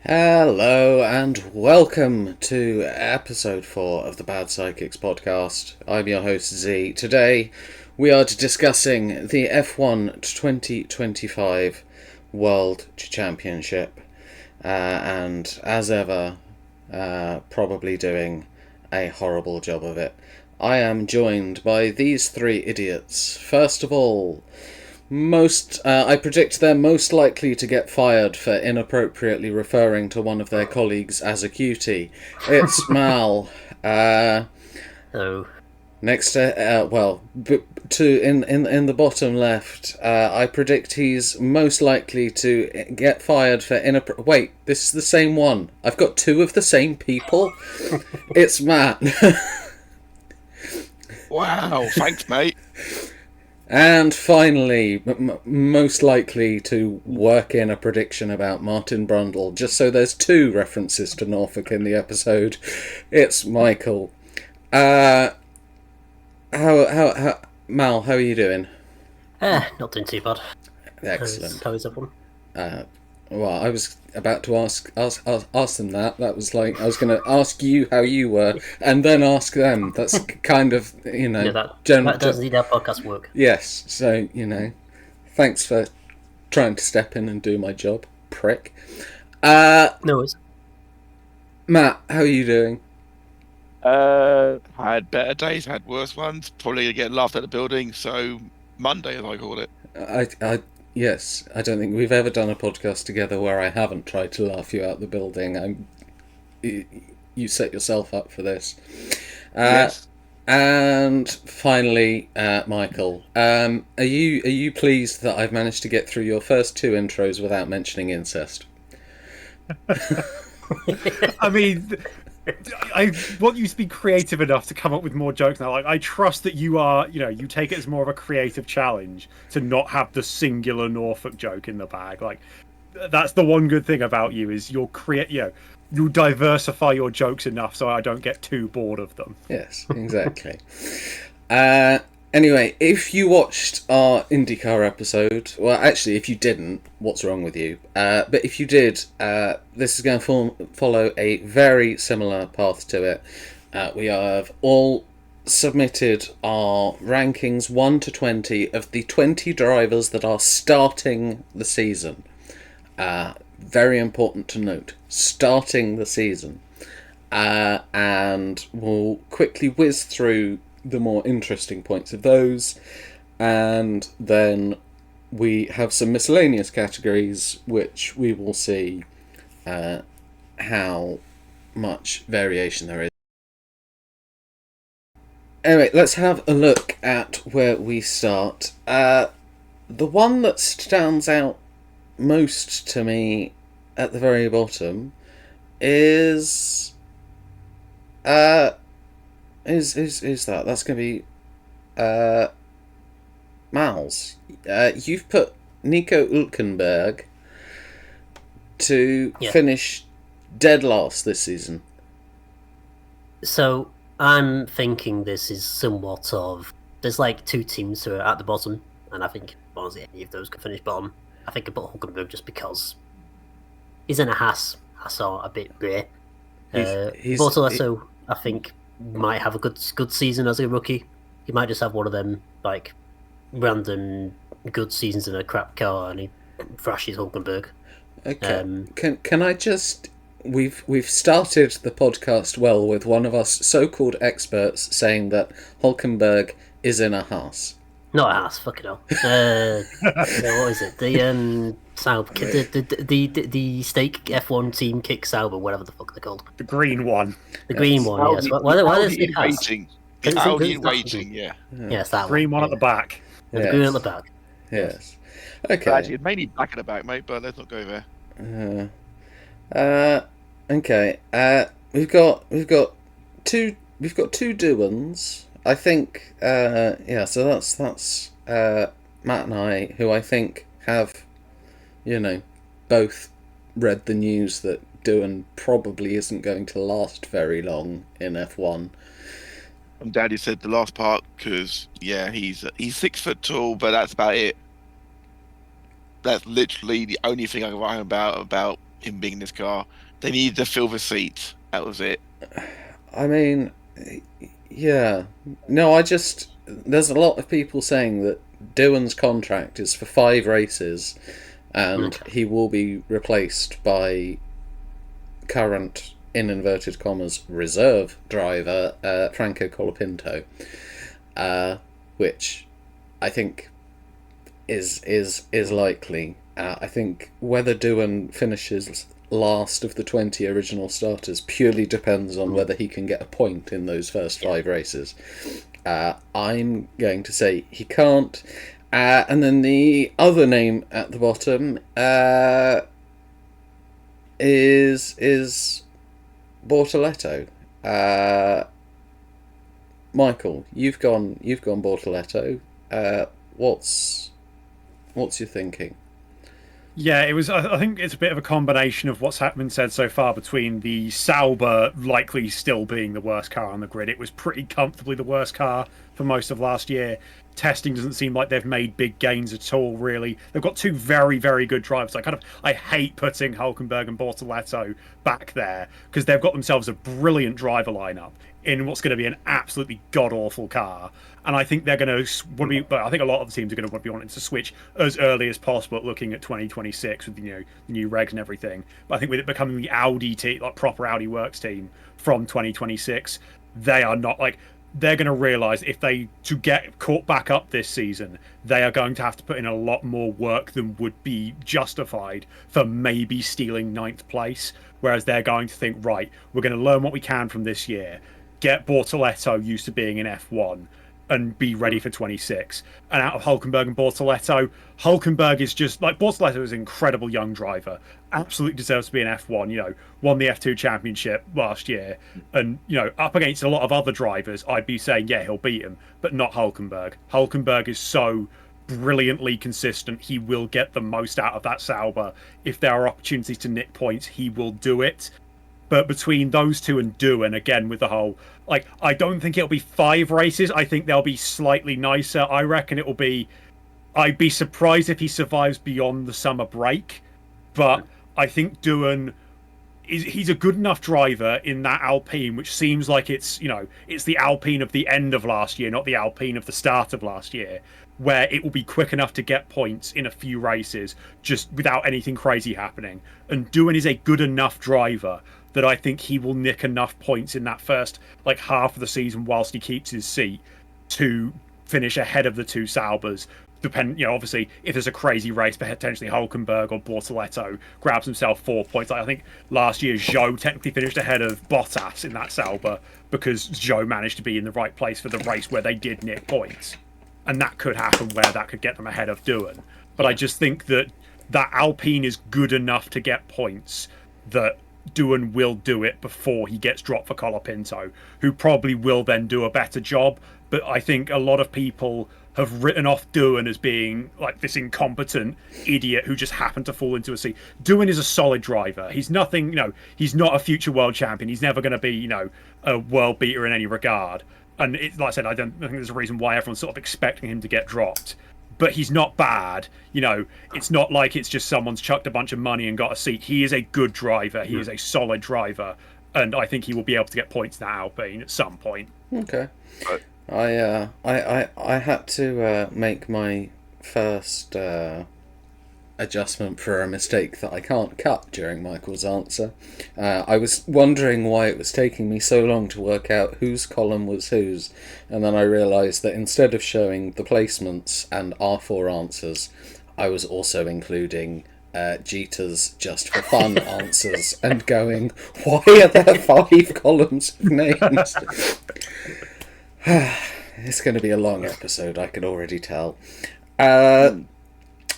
Hello and welcome to episode 4 of the Bad Psychics podcast. I'm your host Z. Today we are discussing the F1 2025 World Championship and as ever probably doing a horrible job of it. I am joined by these three idiots. First of all, I predict they're most likely to get fired for inappropriately referring to one of their colleagues as a cutie. It's Mal. Oh, Next to in the bottom left, I predict he's most likely to get fired for Wait, this is the same one. I've got two of the same people. It's Matt. Wow, thanks, mate. And finally, most likely to work in a prediction about Martin Brundle, just so there's two references to Norfolk in the episode. It's Michael. Mal, how are you doing? not doing too bad. Excellent. How is everyone? Well, I was about to ask them that. That was like I was going to ask you how you were, and then ask them. That's kind of that does need our podcast work. Yes, so thanks for trying to step in and do my job, prick. No worries. Matt, how are you doing? Had better days, had worse ones. Probably gonna get laughed at the building. So Monday, as I call it. Yes, I don't think we've ever done a podcast together where I haven't tried to laugh you out the building. You set yourself up for this. Yes. And finally, Michael, are you pleased that I've managed to get through your first two intros without mentioning incest? I mean, I want you to be creative enough to come up with more jokes now. Like, I trust that you are, you take it as more of a creative challenge to not have the singular Norfolk joke in the bag. Like, that's the one good thing about you is you diversify your jokes enough so I don't get too bored of them. Yes, exactly. Anyway, if you watched our IndyCar episode, well, actually, if you didn't, what's wrong with you? But if you did, this is going to follow a very similar path to it. We have all submitted our rankings 1 to 20 of the 20 drivers that are starting the season. Very important to note, starting the season. And we'll quickly whiz through the more interesting points of those, and then we have some miscellaneous categories which we will see how much variation there is. Anyway, let's have a look at where we start. The one that stands out most to me at the very bottom is that's going to be Mal's. You've put Nico Hülkenberg to finish dead last this season. So I'm thinking this is somewhat of there's like two teams who are at the bottom, and I think honestly any of those could finish bottom. I think I put Hülkenberg just because he's in a Haas. Haas are a bit rare. But also I think might have a good season as a rookie. He might just have one of them like random good seasons in a crap car, and he thrashes Hulkenberg. Okay. Can I just? We've started the podcast well with one of us so-called experts saying that Hulkenberg is in a Haas. Not a Haas, fuck it all. What is it? The Sauber, the stake F1 team kick Sauber, whatever the fuck they're called. The green one. The green one, yes. Why is it Haas? Waiting. It's Audi waiting, yeah. Yes, that green one at the back. With the green at the back. Yes. Okay. Actually, it's mainly back at the back, mate, but let's not go there. Okay. We've got two do-ons. I think. So that's Matt and I, who I think have, both read the news that Doohan probably isn't going to last very long in F1. And Daddy said the last part because he's 6 foot tall, but that's about it. That's literally the only thing I can write about him being in this car. They needed to fill the seat. That was it. I mean, yeah. No, there's a lot of people saying that Doohan's contract is for 5 races, and he will be replaced by current, in inverted commas, reserve driver Franco Colapinto, which I think is likely. I think whether Doohan finishes last of the 20 original starters purely depends on whether he can get a point in those first 5 races. I'm going to say he can't. And then the other name at the bottom is Bortoletto. Michael, you've gone Bortoletto. What's your thinking? Yeah, it was. I think it's a bit of a combination of what's been said so far between the Sauber likely still being the worst car on the grid. It was pretty comfortably the worst car for most of last year. Testing doesn't seem like they've made big gains at all, really. They've got 2 very, very good drivers. I hate putting Hülkenberg and Bortoletto back there because they've got themselves a brilliant driver lineup in what's going to be an absolutely god-awful car. And I think they're going to want to be. But I think a lot of the teams are going to want to be wanting to switch as early as possible, looking at 2026 with the new regs and everything. But I think with it becoming the Audi team, like proper Audi Works team from 2026, they are not like. They're going to realise if to get caught back up this season, they are going to have to put in a lot more work than would be justified for maybe stealing 9th place. Whereas they're going to think, right, we're going to learn what we can from this year, get Bortoletto used to being in F1, and be ready for 26. And out of Hülkenberg and Bortoletto, Hülkenberg is just like Bortoletto is an incredible young driver, absolutely deserves to be an F1. Won the F2 championship last year, and up against a lot of other drivers, I'd be saying yeah, he'll beat him, but not Hülkenberg. Hülkenberg is so brilliantly consistent. He will get the most out of that Sauber. If there are opportunities to nick points, he will do it. But between those two and Doohan, again, with the whole, I don't think it'll be 5 races. I think they'll be slightly nicer. I reckon it will be, I'd be surprised if he survives beyond the summer break. But I think Doohan, he's a good enough driver in that Alpine, which seems like it's the Alpine of the end of last year, not the Alpine of the start of last year, where it will be quick enough to get points in a few races, just without anything crazy happening. And Doohan is a good enough driver that I think he will nick enough points in that first half of the season whilst he keeps his seat to finish ahead of the 2 Saubers. Obviously, if there's a crazy race, potentially Hülkenberg or Bortoletto grabs himself 4 points. I think last year Zhou technically finished ahead of Bottas in that Sauber because Zhou managed to be in the right place for the race where they did nick points. And that could happen where that could get them ahead of Doohan. But I just think that Alpine is good enough to get points that Doohan will do it before he gets dropped for Colapinto, who probably will then do a better job. But I think a lot of people have written off Doohan as being this incompetent idiot who just happened to fall into a seat. Doohan is a solid driver. He's nothing, he's not a future world champion. He's never going to be, a world beater in any regard. And like I said, I don't think there's a reason why everyone's sort of expecting him to get dropped. But he's not bad. It's not like it's just someone's chucked a bunch of money and got a seat. He is a good driver. He is a solid driver. And I think he will be able to get points in Alpine at some point. Okay. I had to make my first adjustment for a mistake that I can't cut during Michael's answer. I was wondering why it was taking me so long to work out whose column was whose, and then I realised that instead of showing the placements and our 4 answers, I was also including Jeter's just for fun answers and going, why are there 5 columns of names? It's going to be a long episode, I can already tell.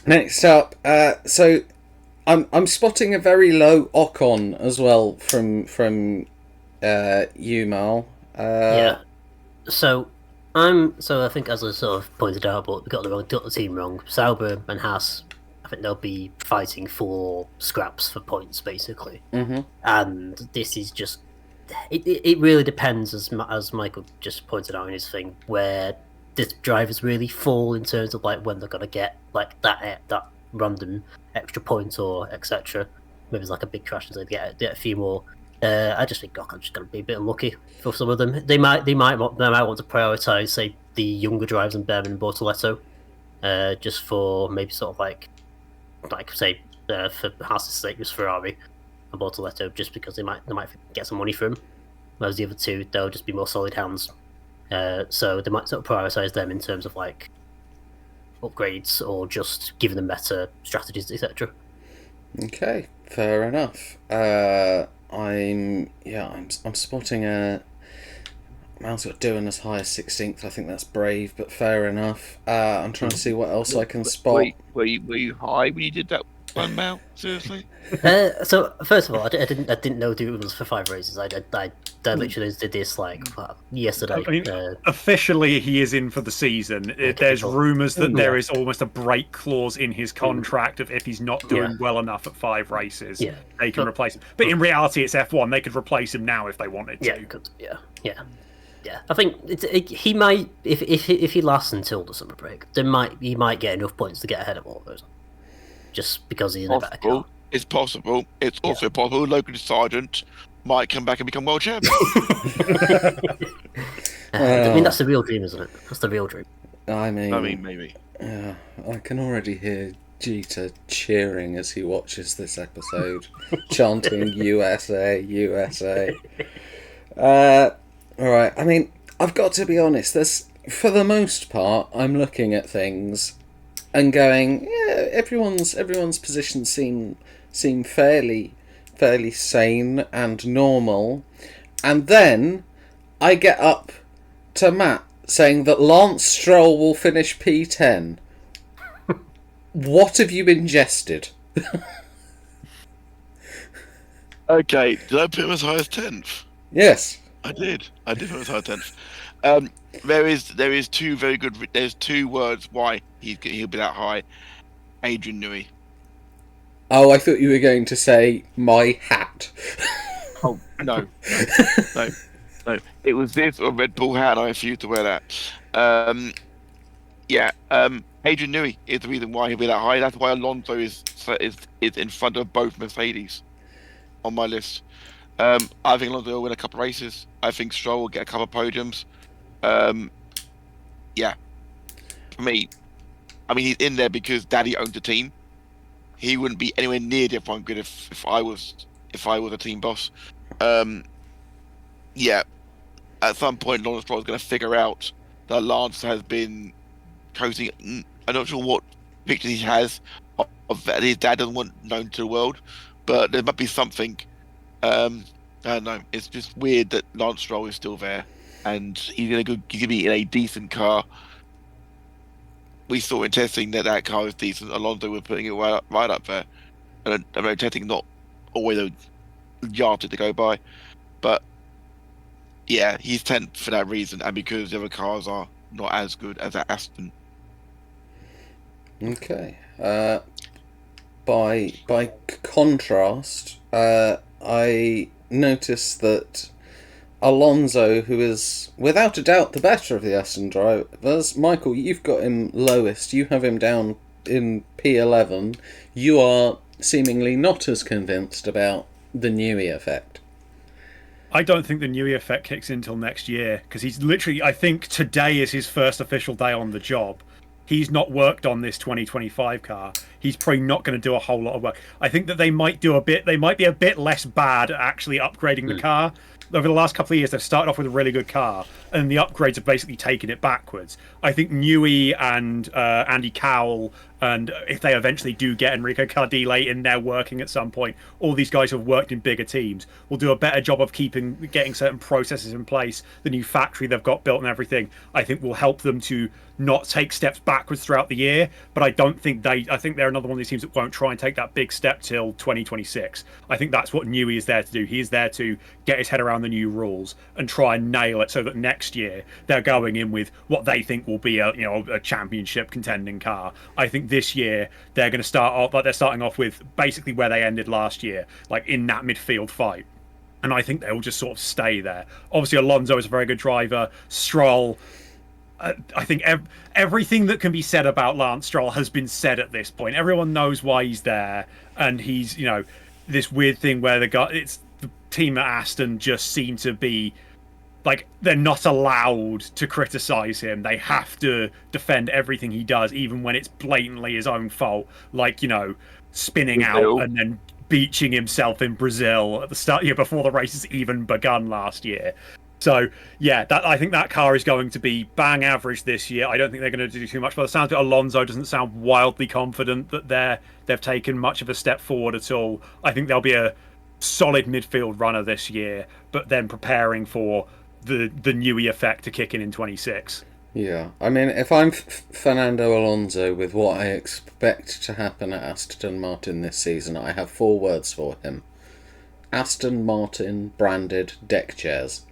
Next up, so I'm spotting a very low Ocon as well from you, Mal. Yeah. So I think, as I sort of pointed out, but we got the team wrong. Sauber and Haas, I think they'll be fighting for scraps for points basically. Mm-hmm. And this is just it really depends, as Michael just pointed out in his thing, where the drivers really fall in terms of when they're gonna get that random extra point or etc. maybe it's like a big crash and they get a few more. I just think Gokhan's just going to be a bit unlucky for some of them. They might want to prioritise, say, the younger drivers in Berman and Bortoletto, just for maybe sort of like say for Haas's sake, just Ferrari and Bortoletto, just because they might get some money from him. Whereas the other two, they'll just be more solid hands. So they might sort of prioritise them in terms of like upgrades or just giving them better strategies, etc. Okay, fair enough. I'm spotting a Mouse got doing as high as 16th. I think that's brave, but fair enough. I'm trying to see what else I can spot. Were you high when you did that one, Mal? Seriously? So first of all, I didn't know it was for 5 races. I literally did this like yesterday. I mean, officially, he is in for the season. There's rumours that there is almost a break clause in his contract of if he's not doing well enough at 5 races, they can replace him. But in reality, it's F1. They could replace him now if they wanted to. Yeah. I think he might if he lasts until the summer break, he might get enough points to get ahead of all of those, just because he's in a better car. It's possible. It's also possible Logan Sargent might come back and become world champion. I mean, that's the real dream, isn't it? That's the real dream. I mean, maybe. I can already hear Jeter cheering as he watches this episode, chanting USA, USA. All right. I mean, I've got to be honest. For the most part, I'm looking at things and going, yeah, everyone's positions seem fairly sane and normal. And then I get up to Matt saying that Lance Stroll will finish P10. What have you ingested? Okay, did I put him as high as 10th? Yes. I did put him as high as 10th. There is two very good. There's 2 words why he'll be that high. Adrian Newey. Oh, I thought you were going to say my hat. Oh no. It was this or Red Bull hat. I refused to wear that. Adrian Newey is the reason why he'll be that high. That's why Alonso is in front of both Mercedes on my list. I think Alonso will win a couple of races. I think Stroll will get a couple of podiums. For me, I mean, he's in there because Daddy owns the team. He wouldn't be anywhere near the F1 grid if I was a team boss. At some point, Lawrence Stroll is going to figure out that Lance has been coasting. I'm not sure what picture he has of that his dad doesn't want known to the world, but there might be something. I don't know. It's just weird that Lance Stroll is still there, and he's going to be in a decent car. We saw in testing that car was decent. Alonso was putting it right up there, and I know testing not always a yardstick to go by, but yeah, he's 10th for that reason, and because the other cars are not as good as that Aston. Okay. By contrast, I noticed that Alonso, who is without a doubt the better of the Aston drivers, Michael, you've got him lowest. You have him down in P11. You are seemingly not as convinced about the Newey effect. I don't think the Newey effect kicks in till next year, because he's literally, I think today is his first official day on the job. He's not worked on this 2025 car. He's probably not going to do a whole lot of work. I think that they might be a bit less bad at actually upgrading the car. Over the last couple of years, they've started off with a really good car, and the upgrades have basically taken it backwards. I think Newey and Andy Cowell, and if they eventually do get Enrico Cardile in there working at some point, all these guys who have worked in bigger teams will do a better job of getting certain processes in place. The new factory they've got built and everything, I think, will help them to not take steps backwards throughout the year. But I think they're another one of these teams that won't try and take that big step till 2026. I think that's what Newey is there to do. He is there to get his head around the new rules and try and nail it so that next year they're going in with what they think will be a championship contending car. I think this year they're going to start off like they're starting off with basically where they ended last year, like in that midfield fight. And I think they'll just sort of stay there. Obviously, Alonso is a very good driver. Stroll, I think everything that can be said about Lance Stroll has been said at this point. Everyone knows why he's there, and he's this weird thing where the team at Aston just seem to be like they're not allowed to criticize him. They have to defend everything he does, even when it's blatantly his own fault. Like, spinning out and then beaching himself in Brazil at the start, before the race has even begun last year. So yeah, I think that car is going to be bang average this year. I don't think they're going to do too much. By the sounds of it, Alonso doesn't sound wildly confident that they've taken much of a step forward at all. I think they'll be a solid midfield runner this year, but then preparing for the Newey effect to kick in 26. Yeah, I mean, if I'm Fernando Alonso with what I expect to happen at Aston Martin this season, I have 4 words for him: Aston Martin branded deck chairs.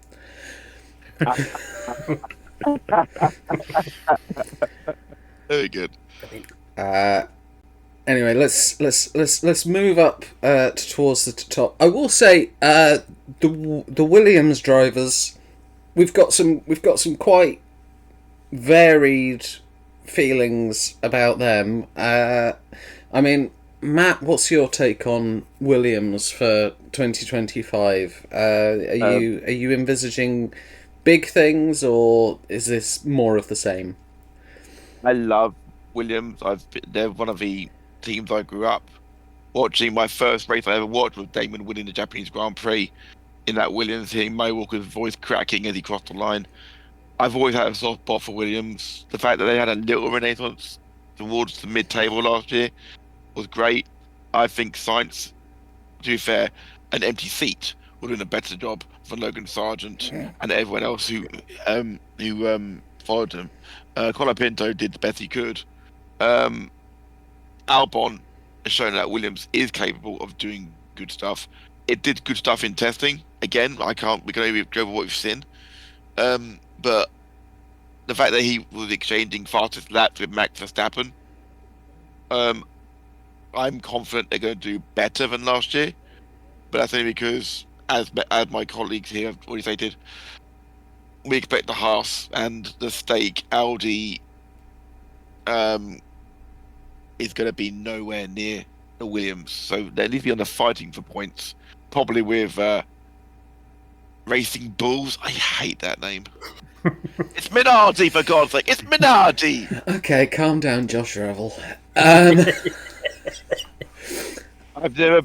Very good. Anyway, let's move up towards the top. I will say the Williams drivers, we've got some quite varied feelings about them. I mean, Matt, what's your take on Williams for 2025? Are you envisaging big things, or is this more of the same? I love Williams. They're one of the teams I grew up watching. My first race I ever watched was Damon winning the Japanese Grand Prix in that Williams, hearing Mo Walker's voice cracking as he crossed the line. I've always had a soft spot for Williams. The fact that they had a little renaissance towards the mid-table last year was great. I think Sainz, to be fair, an empty seat would have done a better job for Logan Sargent and everyone else who followed him. Colapinto did the best he could. Albon has shown that Williams is capable of doing good stuff. It did good stuff in testing. Again, we can only go over what we've seen. But the fact that he was exchanging fastest laps with Max Verstappen, I'm confident they're going to do better than last year. But that's only because, as my colleagues here have already stated, we expect the Haas and the stake Audi is going to be nowhere near the Williams. So they need to be on the fighting for points, probably with Racing Bulls. I hate that name. It's Minardi, for God's sake. It's Minardi. Okay, calm down, Josh Revel. I've never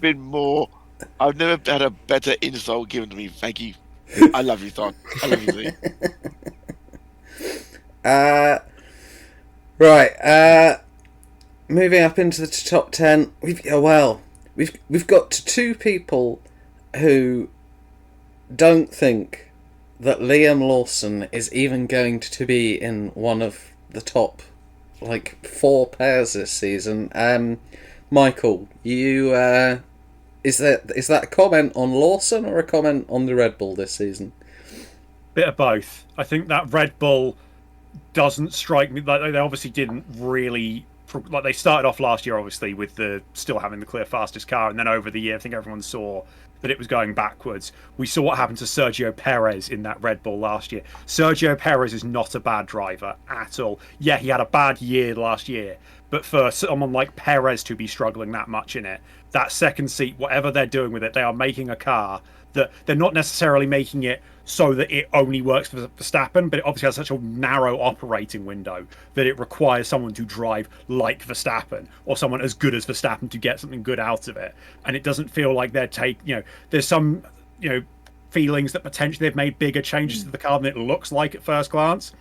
had a better insult given to me. Thank you. I love you, Don. I love you, Lee. Right. Moving up into the top 10, we've got 2 people who don't think that Liam Lawson is even going to be in one of the top 4 pairs this season. Michael, you is that a comment on Lawson or a comment on the Red Bull this season? Bit of both. I think that Red Bull doesn't strike me like they obviously didn't really. Like they started off last year, obviously, with still having the clear fastest car, and then over the year, I think everyone saw that it was going backwards. We saw what happened to Sergio Perez in that Red Bull last year. Sergio Perez is not a bad driver at all. Yeah, he had a bad year last year, but for someone like Perez to be struggling that much in it, that second seat, whatever they're doing with it, they are making a car that they're not necessarily making it so that it only works for Verstappen, but it obviously has such a narrow operating window that it requires someone to drive like Verstappen or someone as good as Verstappen to get something good out of it. And it doesn't feel like there's some, feelings that potentially they've made bigger changes to the car than it looks like at first glance.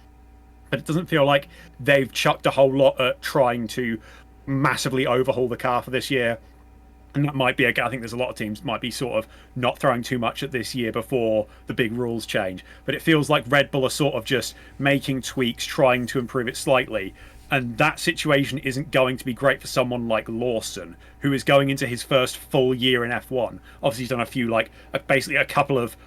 But it doesn't feel like they've chucked a whole lot at trying to massively overhaul the car for this year. And that might be, I think there's a lot of teams might be sort of not throwing too much at this year before the big rules change. But it feels like Red Bull are sort of just making tweaks, trying to improve it slightly. And that situation isn't going to be great for someone like Lawson, who is going into his first full year in F1. Obviously, he's done a few, basically a couple of,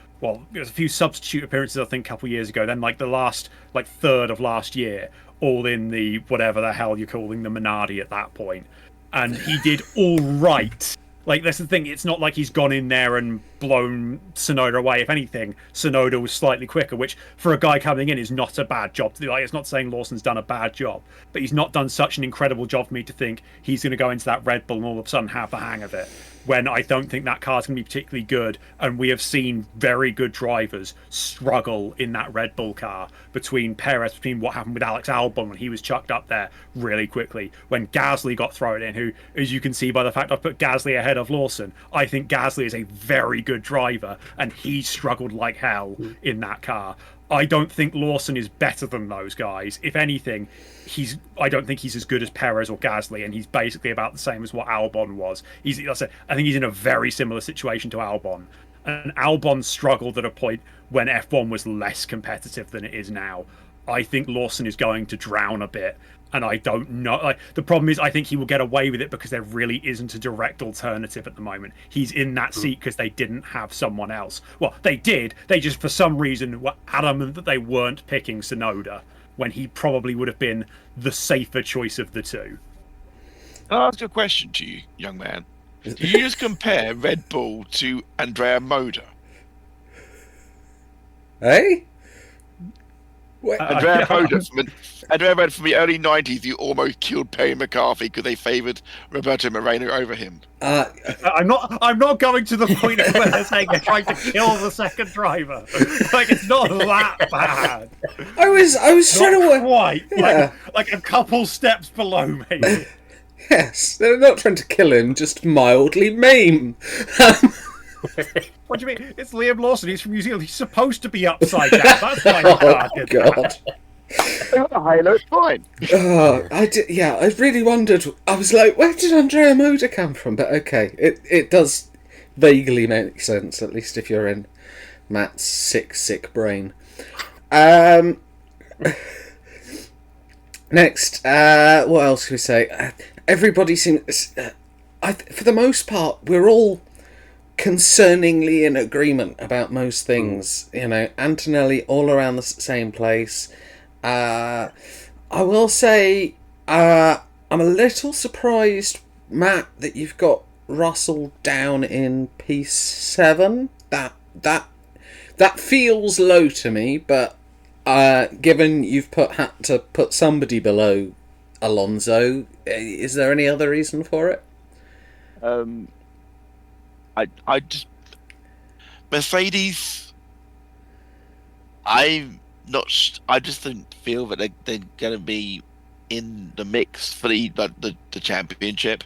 there's a few substitute appearances, I think, a couple of years ago. Then, the last, third of last year, all in the whatever the hell you're calling the Minardi at that point. And he did all right. That's the thing. It's not like he's gone in there and blown Tsunoda away. If anything, Tsunoda was slightly quicker, which for a guy coming in is not a bad job to do. Like, it's not saying Lawson's done a bad job, but he's not done such an incredible job for me to think he's going to go into that Red Bull and all of a sudden have the hang of it, when I don't think that car's going to be particularly good. And we have seen very good drivers struggle in that Red Bull car, between Perez, between what happened with Alex Albon when he was chucked up there really quickly, when Gasly got thrown in, who, as you can see by the fact I've put Gasly ahead of Lawson, I think Gasly is a very good driver, and he struggled like hell in that car. I don't think Lawson is better than those guys. If anything, I don't think he's as good as Perez or Gasly, and he's basically about the same as what Albon was. I think he's in a very similar situation to Albon. And Albon struggled at a point when F1 was less competitive than it is now. I think Lawson is going to drown a bit, and I don't know. Like, the problem is, I think he will get away with it because there really isn't a direct alternative at the moment. He's in that seat because they didn't have someone else. Well, they did. They just, for some reason, were adamant that they weren't picking Tsunoda, when he probably would have been the safer choice of the two. I'll ask a question to you, young man. Do you just compare Red Bull to Andrea Moda? Hey? Andrea Moda from the early 90s, who almost killed Perry McCarthy because they favoured Roberto Moreno over him. I'm not going to the point of where they're saying they're trying to kill the second driver. Like, it's not that bad. I was trying to quite. Yeah. Like a couple steps below, maybe. Yes, they're not trying to kill him, just mildly maim. What do you mean? It's Liam Lawson. He's from New Zealand. He's supposed to be upside down. That's why Oh God. Halo, it's fine. I really wondered. I was like, where did Andrea Moda come from? But okay, it does vaguely make sense, at least if you're in Matt's sick brain. Next, what else can we say? Everybody seems... for the most part, we're all concerningly in agreement about most things. You know, Antonelli all around the same place. I will say, I'm a little surprised, Matt, that you've got Russell down in P7. That feels low to me, but given you've had to put somebody below Alonso, is there any other reason for it? I just Mercedes. I just don't feel that they're going to be in the mix for the championship.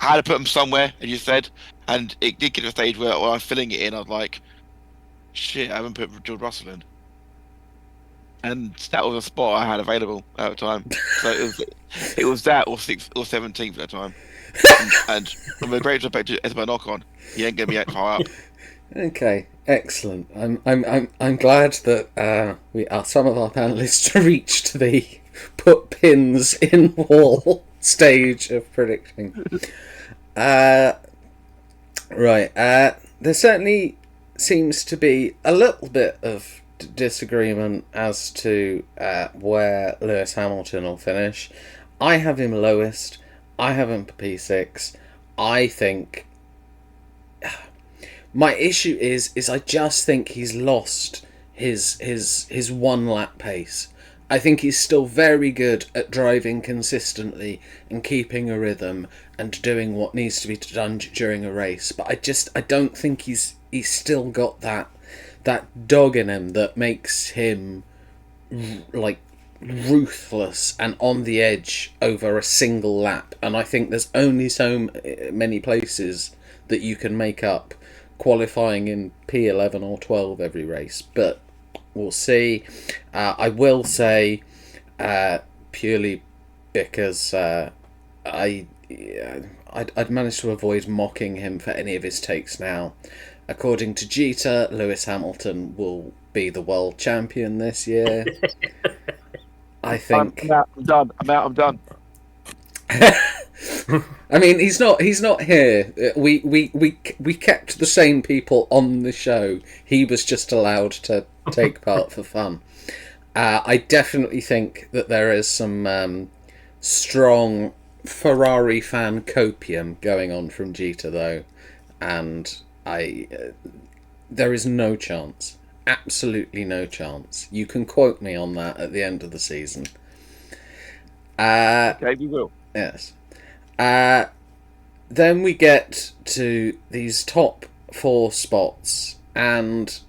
I had to put them somewhere, as you said, and it did get to a stage where when I was filling it in, I was like, shit, I haven't put George Russell in. And that was a spot I had available at the time. So it was that or 6th or 17th at the time. And from a great respect to Esteban Ocon, he ain't gonna be that far up. Okay, excellent. I'm glad that some of our panelists reached the put pins in wall stage of predicting. Right. There certainly seems to be a little bit of disagreement as to where Lewis Hamilton will finish. I have him lowest. I have him P6. I think my issue is I just think he's lost his one lap pace. I think he's still very good at driving consistently and keeping a rhythm and doing what needs to be done during a race. But I don't think he's still got that dog in him that makes him like ruthless and on the edge over a single lap. And I think there's only so many places that you can make up qualifying in P11 or 12 every race, but we'll see. I will say purely because I'd managed to avoid mocking him for any of his takes now. According to Jeter, Lewis Hamilton will be the world champion this year. I think. I'm done. I mean, he's not here. We kept the same people on the show. He was just allowed to take part for fun. I definitely think that there is some strong Ferrari fan copium going on from Jeter, though, and There is no chance. Absolutely no chance. You can quote me on that at the end of the season. Okay, we will. Yes. Then we get to these top 4 spots, and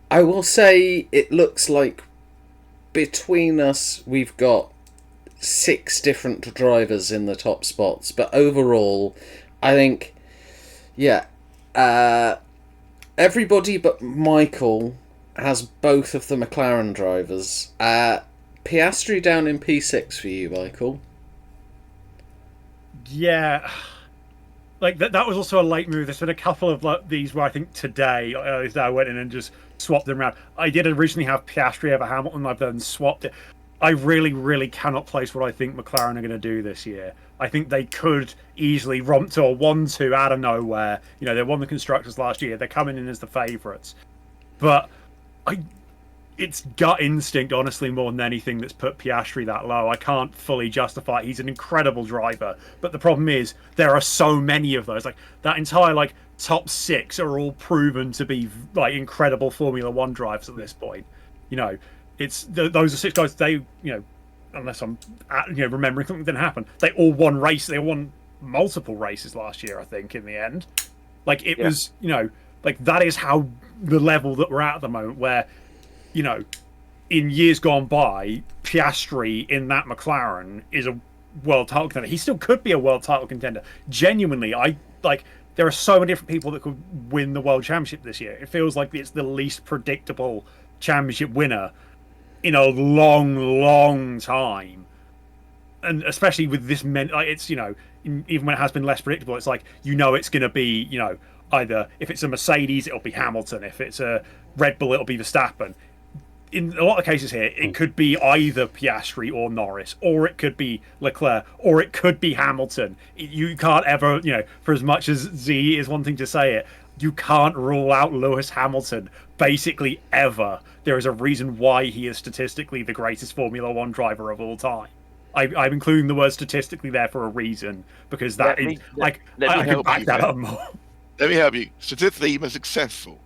I will say it looks like between us we've got 6 different drivers in the top spots, but overall I think everybody but Michael has both of the McLaren drivers. Piastri down in P6 for you, Michael. Yeah, like that was also a late move. There's been a couple of these where I think today I went in and just swapped them around. I did originally have Piastri over Hamilton. I've then swapped it. I really cannot place what I think McLaren are going to do this year. I think they could easily romp to a 1-2 out of nowhere. You know, they won the Constructors last year. They're coming in as the favourites. But it's gut instinct, honestly, more than anything that's put Piastri that low. I can't fully justify it. He's an incredible driver. But the problem is there are so many of those. Like, that entire, top 6 are all proven to be, incredible Formula 1 drivers at this point. You know, those are 6 guys, they, unless I'm remembering something that didn't happen, they all won races. They won multiple races last year, I think, in the end. It was, that is how the level that we're at the moment, where, in years gone by, Piastri in that McLaren is a world title contender. He still could be a world title contender. Genuinely, there are so many different people that could win the world championship this year. It feels like it's the least predictable championship winner in a long time, and especially with this it's even when it has been less predictable, it's it's going to be either, if it's a Mercedes it'll be Hamilton, if it's a Red Bull it'll be Verstappen. In a lot of cases here, it could be either Piastri or Norris, or it could be Leclerc, or it could be Hamilton. You can't ever, for as much as Z is wanting to say it, you can't rule out Lewis Hamilton basically ever. There is a reason why he is statistically the greatest Formula 1 driver of all time. I'm including the word statistically there for a reason, because I can back that up more. Let me help you. Statistically, he was successful.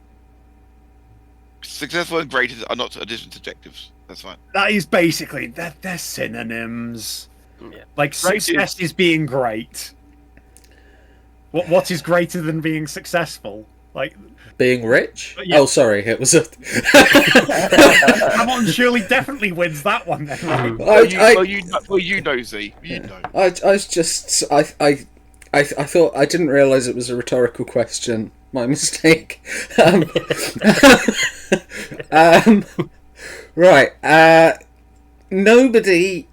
Successful and great are not different adjectives. That's fine. That is basically, they're synonyms. Yeah. Success is being great. What is greater than being successful? Being rich? Yeah. Oh, sorry, it was a... Hamilton surely definitely wins that one then, right? You know, Z. You know. I was just... I thought... I didn't realise it was a rhetorical question. My mistake. Right. Nobody,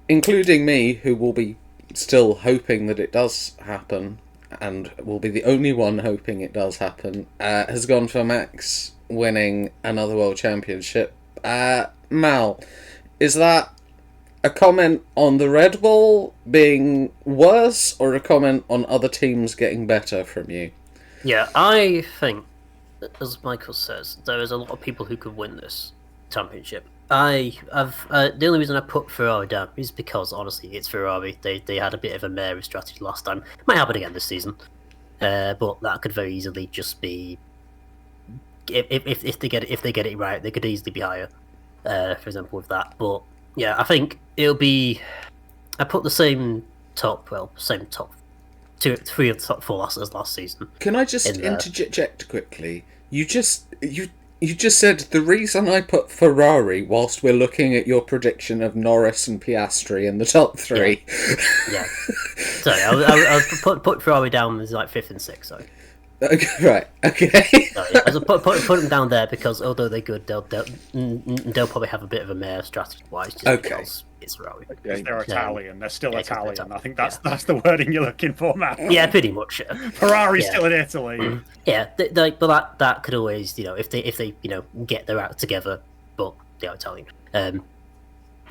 including me, who will be still hoping that it does happen, and will be the only one hoping it does happen, has gone for Max winning another World Championship. Mal, is that a comment on the Red Bull being worse, or a comment on other teams getting better from you? Yeah, I think, as Michael says, there is a lot of people who could win this championship. The only reason I put Ferrari down is because, honestly, it's Ferrari. They had a bit of a Mary strategy last time. Might happen again this season, but that could very easily just be, if they get it right, they could easily be higher. For example, with that. But yeah, I think it'll be. I put the same top 3 of the top 4 as last season. Can I just interject quickly? You just said the reason I put Ferrari whilst we're looking at your prediction of Norris and Piastri in the top 3. Yeah. Sorry, I put Ferrari down as 5th and 6th. Sorry. Okay, right. Okay. Sorry, I put them down there because although they're good, they'll probably have a bit of a mare strategy wise. Because it's Ferrari. Okay. They're Italian. They're still Italian. I think that's the wording you're looking for, Matt. Yeah, pretty much. Ferrari's still in Italy. Yeah, but that could always, if they get their act together, but they're Italian,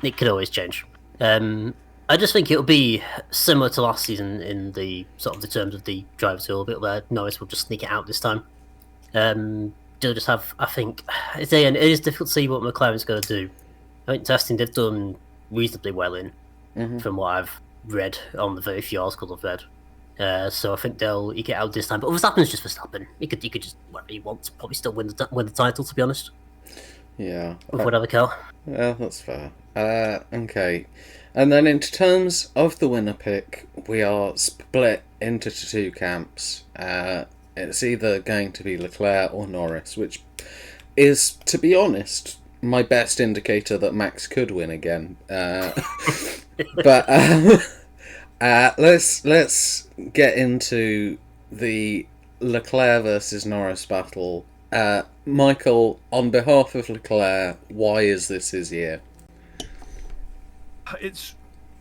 it could always change. I just think it'll be similar to last season in the terms of the drivers a little bit, where Norris will just sneak it out this time. They'll just have, I think, it is difficult to see what McLaren's going to do. I think testing they've done reasonably well in, from what I've read on the very few articles I've read. So I think he get out this time. But Verstappen's just Verstappen. He could just whatever he wants. Probably still win the title, to be honest. Yeah. With whatever car. Well, that's fair. Okay. And then in terms of the winner pick, we are split into two camps. It's either going to be Leclerc or Norris, which is, to be honest, my best indicator that Max could win again. But let's get into the Leclerc versus Norris battle. Michael, on behalf of Leclerc, why is this his year? It's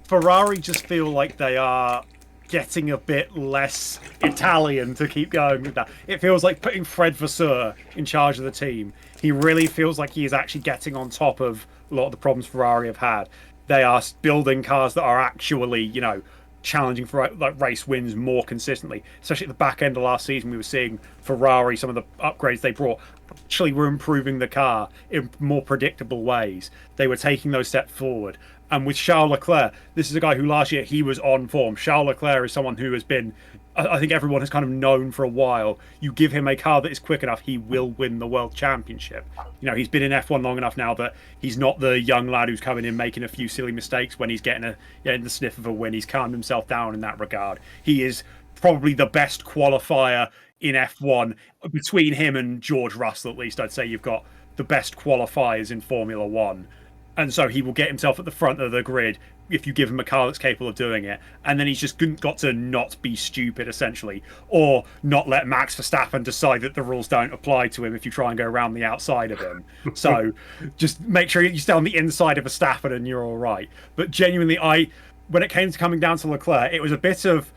Ferrari just feel like they are getting a bit less Italian to keep going with that. It feels like putting Fred Vasseur in charge of the team. He really feels like he is actually getting on top of a lot of the problems Ferrari have had. They are building cars that are actually, challenging for like race wins more consistently. Especially at the back end of last season, we were seeing Ferrari, some of the upgrades they brought actually were improving the car in more predictable ways. They were taking those steps forward. And with Charles Leclerc, this is a guy who last year he was on form. Charles Leclerc is someone who has been, I think everyone has kind of known for a while, you give him a car that is quick enough, he will win the World Championship. He's been in F1 long enough now that he's not the young lad who's coming in making a few silly mistakes when he's getting the sniff of a win. He's calmed himself down in that regard. He is probably the best qualifier in F1. Between him and George Russell, at least, I'd say you've got the best qualifiers in Formula One. And so he will get himself at the front of the grid if you give him a car that's capable of doing it. And then he's just got to not be stupid, essentially, or not let Max Verstappen decide that the rules don't apply to him if you try and go around the outside of him. So just make sure you stay on the inside of Verstappen and you're all right. But genuinely, when it came to coming down to Leclerc, it was a bit of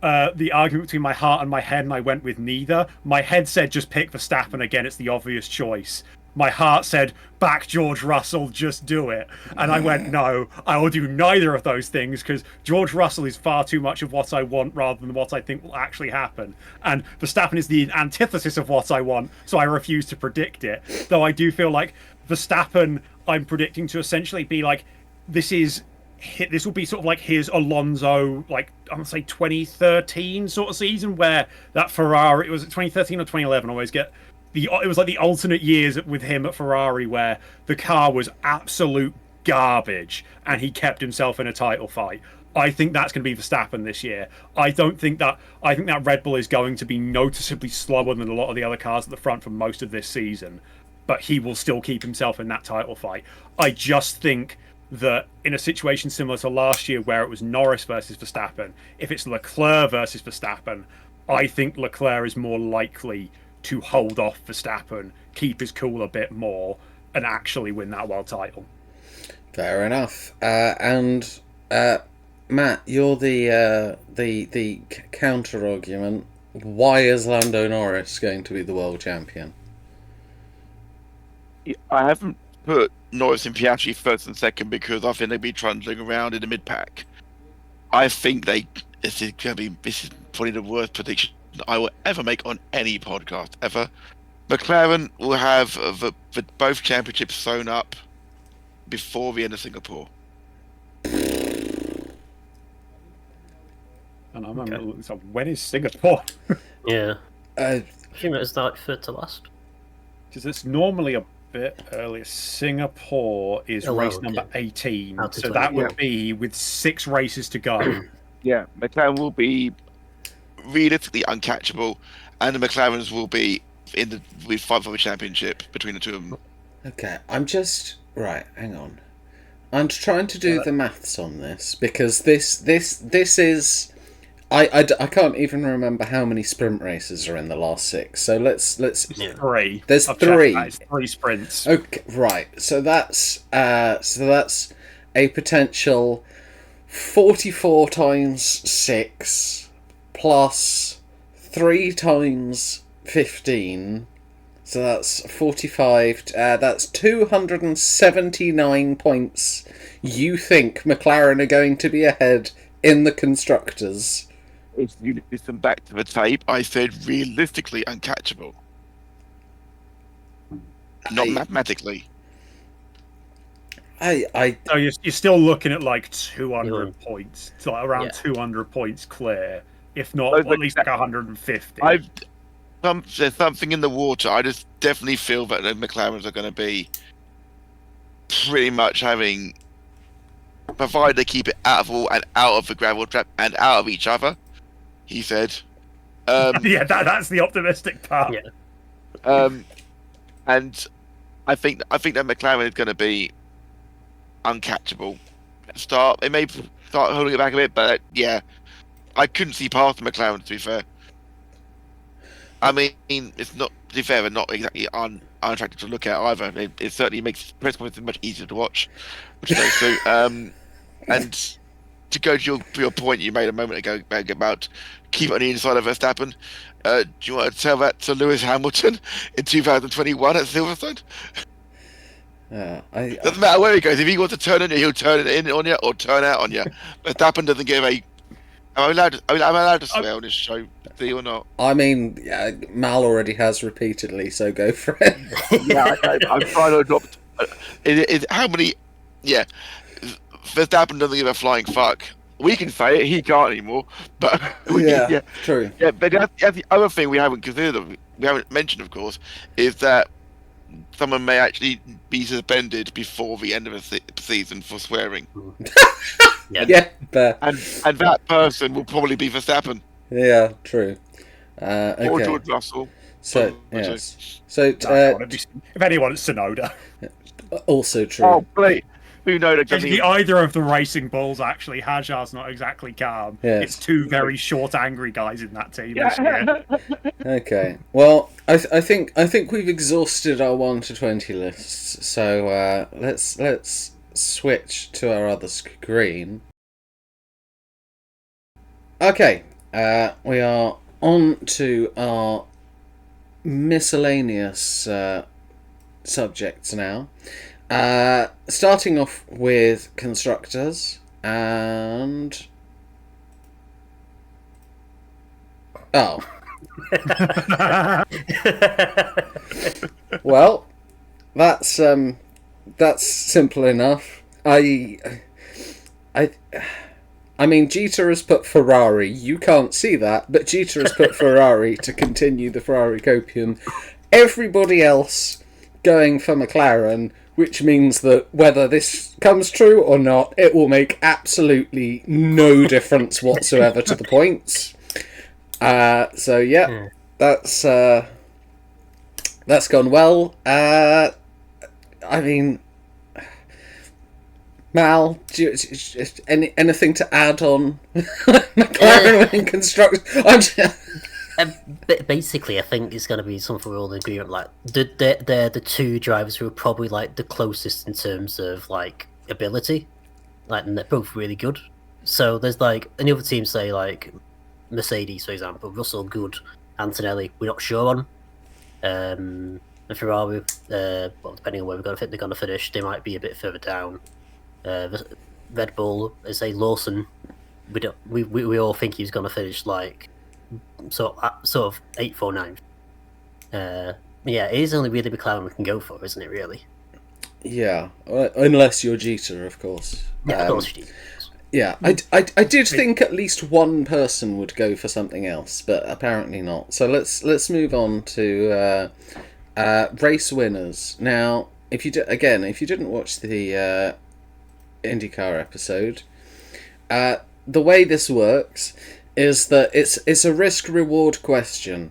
the argument between my heart and my head, and I went with neither. My head said just pick Verstappen again, it's the obvious choice. My heart said, back George Russell, just do it. And I went, no, I will do neither of those things because George Russell is far too much of what I want rather than what I think will actually happen. And Verstappen is the antithesis of what I want, so I refuse to predict it. Though I do feel like Verstappen, I'm predicting to essentially be like, this will be sort of like his Alonso, like, I'm going to say 2013 sort of season where that Ferrari, it was 2013 or 2011, I always get... It was like the alternate years with him at Ferrari where the car was absolute garbage and he kept himself in a title fight. I think that's going to be Verstappen this year. I think that Red Bull is going to be noticeably slower than a lot of the other cars at the front for most of this season, but he will still keep himself in that title fight. I just think that in a situation similar to last year where it was Norris versus Verstappen, if it's Leclerc versus Verstappen, I think Leclerc is more likely to hold off Verstappen, keep his cool a bit more, and actually win that world title. Fair enough. And Matt, you're the counter argument. Why is Lando Norris going to be the world champion? I haven't put Norris and Piastri first and second because I think they'd be trundling around in the mid pack. I think this is probably the worst prediction I will ever make on any podcast ever. McLaren will have both championships sewn up before the end of Singapore. And I'm looking up, when is Singapore? Yeah. I think it's like third to last. Because it's normally a bit earlier. Singapore is race number 18, so that would be with 6 races to go. Yeah, McLaren will be realistically uncatchable, and the McLarens will be we fight for the championship between the two of them. Okay, hang on. I'm trying to do the maths on this because this is I can't even remember how many sprint races are in the last 6. So let's 3. There's 3. It's 3 sprints. Okay, right. So that's a potential 44 times 6 plus 3 times 15, so that's 45. That's 279 points. You think McLaren are going to be ahead in the constructors? If you listen back to the tape, I said realistically uncatchable, not mathematically. So you're still looking at like 200 points, so like around 200 points clear if not Those at least like 150. There's something in the water. I just definitely feel that the McLarens are going to be pretty much having, provided they keep it out of all and out of the gravel trap and out of each other. He said. Yeah, that's the optimistic part. Yeah. And I think that McLaren is going to be uncatchable. It may start holding it back a bit, but yeah, I couldn't see past the McLaren, to be fair. I mean, it's not, to be fair, they're not exactly unattractive to look at either. It certainly makes press conferences much easier to watch, which is nice too. And to go to your point you made a moment ago about keep it on the inside of Verstappen, do you want to tell that to Lewis Hamilton in 2021 at Silverstone? Doesn't matter where he goes. If he wants to turn on you, he'll turn it in on you or turn out on you. Verstappen doesn't give a. Am I allowed to swear on this show? Do you or not? I mean, Mal already has repeatedly, so go for it. Yeah, I'm trying to adopt. How many? Yeah, Verstappen doesn't give a flying fuck. We can say it. He can't anymore. But yeah, true. Yeah, but that's the other thing we haven't considered. We haven't mentioned, of course, is that someone may actually be suspended before the end of the season for swearing. Yeah, fair. And that person will probably be Verstappen. Yeah, true. Okay. Or George Russell. So yes. So if anyone, it's Tsunoda. Also true. Oh, please. Who knows? Basically, either of the racing bulls actually. Hajar's not exactly calm. Yes. It's two very short, angry guys in that team this year. Okay. Well, I think we've exhausted our 1 to 20 lists. So let's switch to our other screen. Okay. We are on to our miscellaneous subjects now. Starting off with constructors and well, that's simple enough. I mean, Jeter has put Ferrari. You can't see that, but Jeter has put Ferrari to continue the Ferrari copium. Everybody else going for McLaren, which means that whether this comes true or not, it will make absolutely no difference whatsoever to the points. So yeah, that's gone well. I mean, Mal, do you, anything to add on McLaren winning constructors? Basically, I think it's going to be something we're all in agreement. Like they're the two drivers who are probably like the closest in terms of like ability, like, and they're both really good. So there's like any other teams, say like Mercedes, for example, Russell good, Antonelli we're not sure on. And Ferrari, well, depending on where they're going to finish, they might be a bit further down. Red Bull, say Lawson, we all think he's going to finish like. Sort of 8th or 9th. Yeah, it is only really McLaren we can go for, isn't it? Really? Yeah, unless you're Jeter, of course. Yeah, of course. Yeah, I did think at least one person would go for something else, but apparently not. So let's move on to race winners. Now, if you didn't watch the IndyCar episode, the way this works is that it's a risk-reward question.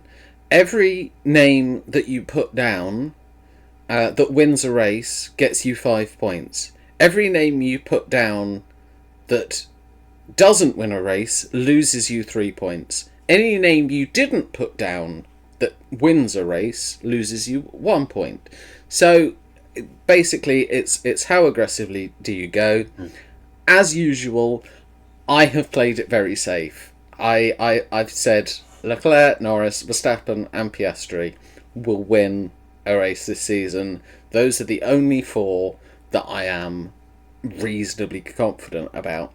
Every name that you put down that wins a race gets you 5 points. Every name you put down that doesn't win a race loses you 3 points. Any name you didn't put down that wins a race loses you 1 point. So basically, it's how aggressively do you go. As usual, I have played it very safe. I've said Leclerc, Norris, Verstappen and Piastri will win a race this season. Those are the only 4 that I am reasonably confident about.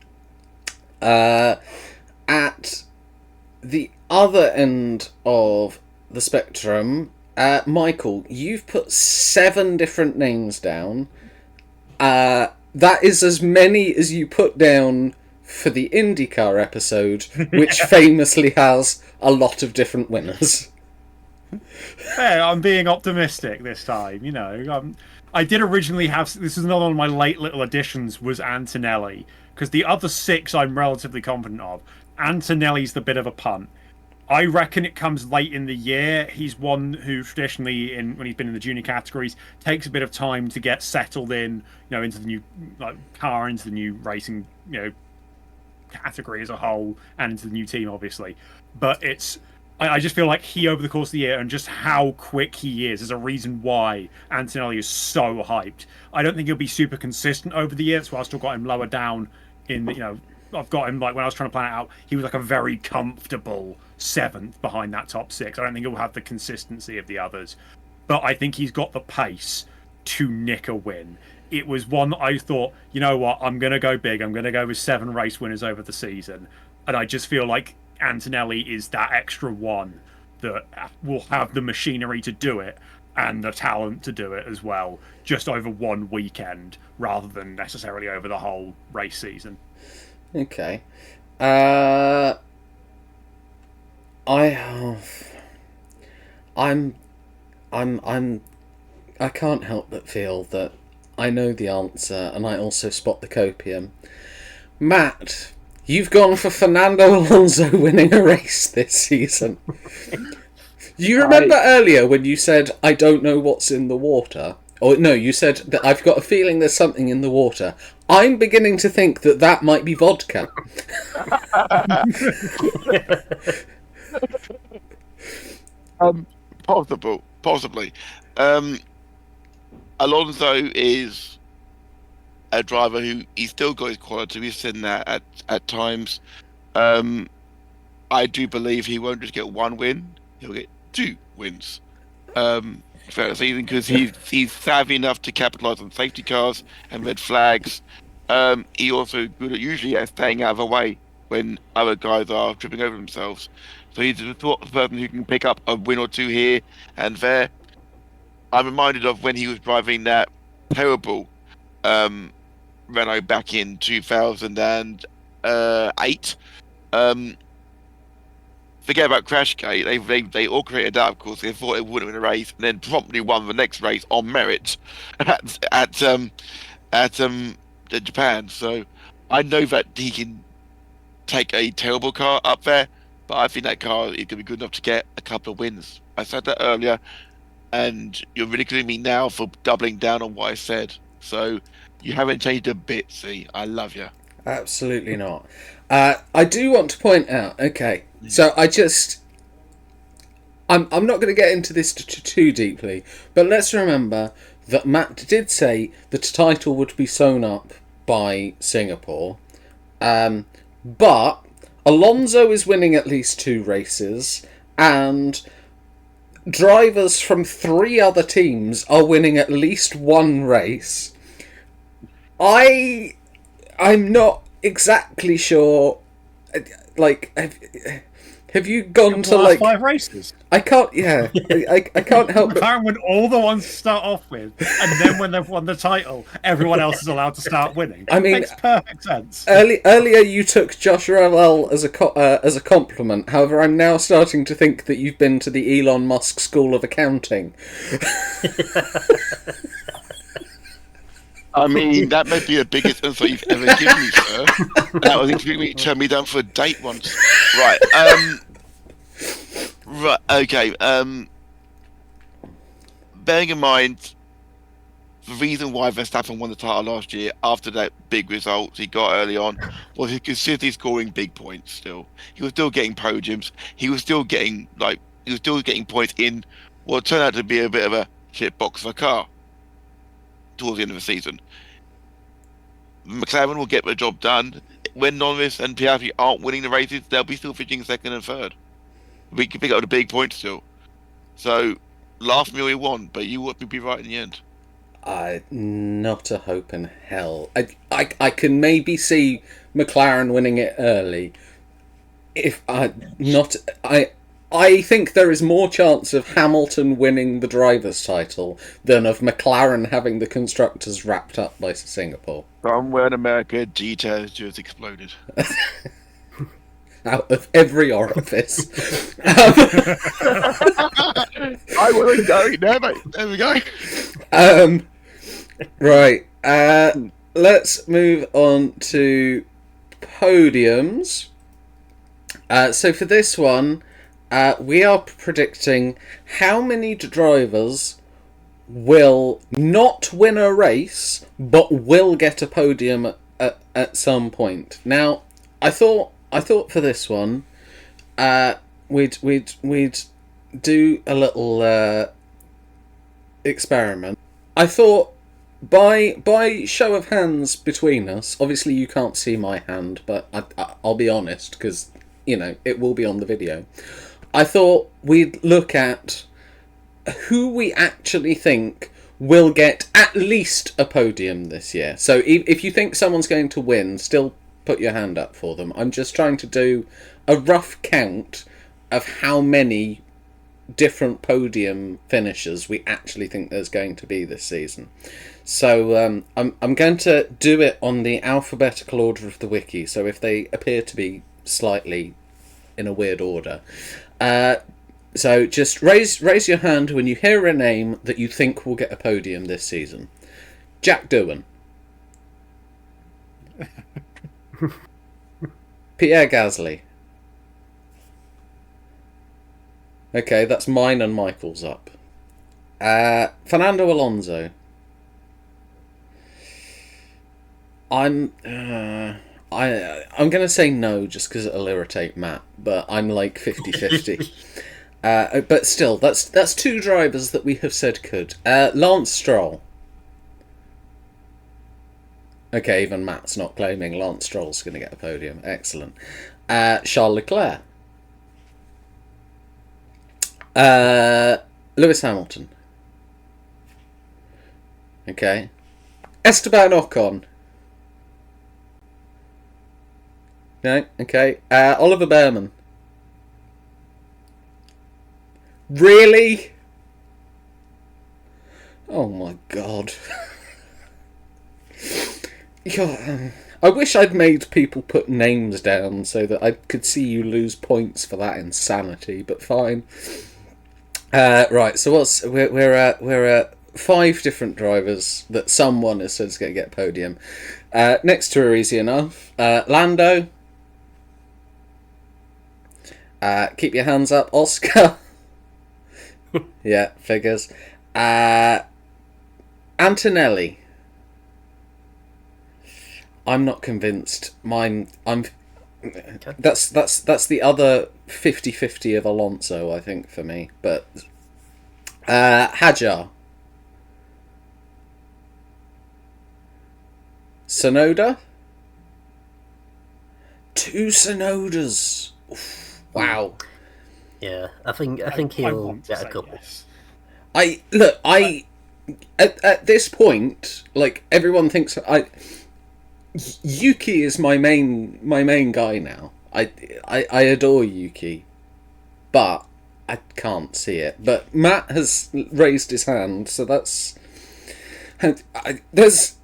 At the other end of the spectrum, Michael, you've put 7 different names down. That is as many as you put down for the IndyCar episode, which famously has a lot of different winners. Hey, I'm being optimistic this time. I did originally have. This is another one of my late little additions. Was Antonelli, because the other 6 I'm relatively confident of. Antonelli's the bit of a punt. I reckon it comes late in the year. He's one who traditionally, when he's been in the junior categories, takes a bit of time to get settled in, into the new car, into the new racing, category as a whole, and into the new team, obviously. But I just feel like he, over the course of the year, and just how quick he is a reason why Antonelli is so hyped. I don't think he'll be super consistent over the year. That's why I still got him lower down in I've got him, when I was trying to plan it out, he was a very comfortable 7th behind that top 6. I don't think he'll have the consistency of the others, but I think he's got the pace to nick a win. It was one that I thought, you know what, I'm going to go big. I'm going to go with 7 race winners over the season. And I just feel like Antonelli is that extra one that will have the machinery to do it and the talent to do it as well, just over one weekend rather than necessarily over the whole race season. Okay. I can't help but feel that I know the answer, and I also spot the copium. Matt, you've gone for Fernando Alonso winning a race this season. You remember earlier when you said, I don't know what's in the water? Or no, you said that I've got a feeling there's something in the water. I'm beginning to think that might be vodka. Possibly. Alonso is a driver who he's still got his quality. We've seen that at times. I do believe he won't just get 1 win; he'll get 2 wins. For the season, because he's savvy enough to capitalize on safety cars and red flags. He also good usually at staying out of the way when other guys are tripping over themselves. So he's the sort of person who can pick up a win or 2 here and there. I'm reminded of when he was driving that terrible Renault back in 2008. Forget about Crashgate. They all created that, of course. They thought it wouldn't win a race, and then promptly won the next race on merit at Japan. So I know that he can take a terrible car up there, but I think that car is going to be good enough to get a couple of wins. I said that earlier, and you're ridiculing me now for doubling down on what I said. So you haven't changed a bit, see? I love you. Absolutely not. I do want to point out, okay, so I'm not going to get into this too deeply, but let's remember that Matt did say the title would be sewn up by Singapore, but Alonso is winning at least 2 races, and drivers from 3 other teams are winning at least 1 race. I'm not exactly sure. Like, have you gone to like 5 races? I can't. Yeah, I can't help. McLaren win all the ones to start off with, and then when they've won the title, everyone else is allowed to start winning. I mean, makes perfect sense. Earlier you took Josh Russell as a compliment. However, I'm now starting to think that you've been to the Elon Musk School of Accounting. I mean, that might be the biggest insult you've ever given me, sir. That was extremely turn me down for a date once. Right. Right. Okay. Bearing in mind the reason why Verstappen won the title last year after that big result he got early on was he consistently scoring big points. Still, he was still getting podiums. He was still getting points in what turned out to be a bit of a shit box of a car towards the end of the season. McLaren will get the job done. When Norris and Piastri aren't winning the races, they'll be still finishing 2nd and 3rd. We can pick up the big points still. So, last meal we won, but you would be right in the end. Not a hope in hell. I can maybe see McLaren winning it early. I think there is more chance of Hamilton winning the driver's title than of McLaren having the constructors wrapped up by Singapore. Somewhere in America, Jeter has just exploded. Out of every orifice. I wasn't going there, mate. There we go. Right. Let's move on to podiums. So for this one, we are predicting how many drivers will not win a race but will get a podium at some point. Now, I thought for this one, we'd do a little experiment. I thought by show of hands between us. Obviously, you can't see my hand, but I'll be honest because it will be on the video. I thought we'd look at who we actually think will get at least a podium this year. So if you think someone's going to win, still put your hand up for them. I'm just trying to do a rough count of how many different podium finishers we actually think there's going to be this season. So I'm going to do it on the alphabetical order of the wiki. So if they appear to be slightly in a weird order, so just raise your hand when you hear a name that you think will get a podium this season. Jack Doohan. Pierre Gasly. Okay, that's mine and Michael's up. Fernando Alonso. I'm going to say no just because it'll irritate Matt, but I'm like 50-50. But still, that's two drivers that we have said could. Lance Stroll. Okay, even Matt's not claiming Lance Stroll's going to get a podium. Excellent. Charles Leclerc. Lewis Hamilton. Okay. Esteban Ocon. No? Okay. Oliver Behrman. Really? Oh my god. I wish I'd made people put names down so that I could see you lose points for that insanity, but fine. Right, so we're at 5 different drivers that someone has said is going to get a podium. Next two are easy enough. Lando. Keep your hands up, Oscar. Yeah, figures. Antonelli. I'm not convinced. That's the other 50-50 of Alonso, I think, for me. But Hadjar. Sonoda. 2 Sonodas. Oof, wow. Yeah, I think he'll get a couple. Yes. At this point, like everyone thinks Yuki is my main guy now. I adore Yuki, but I can't see it. But Matt has raised his hand, so that's there's.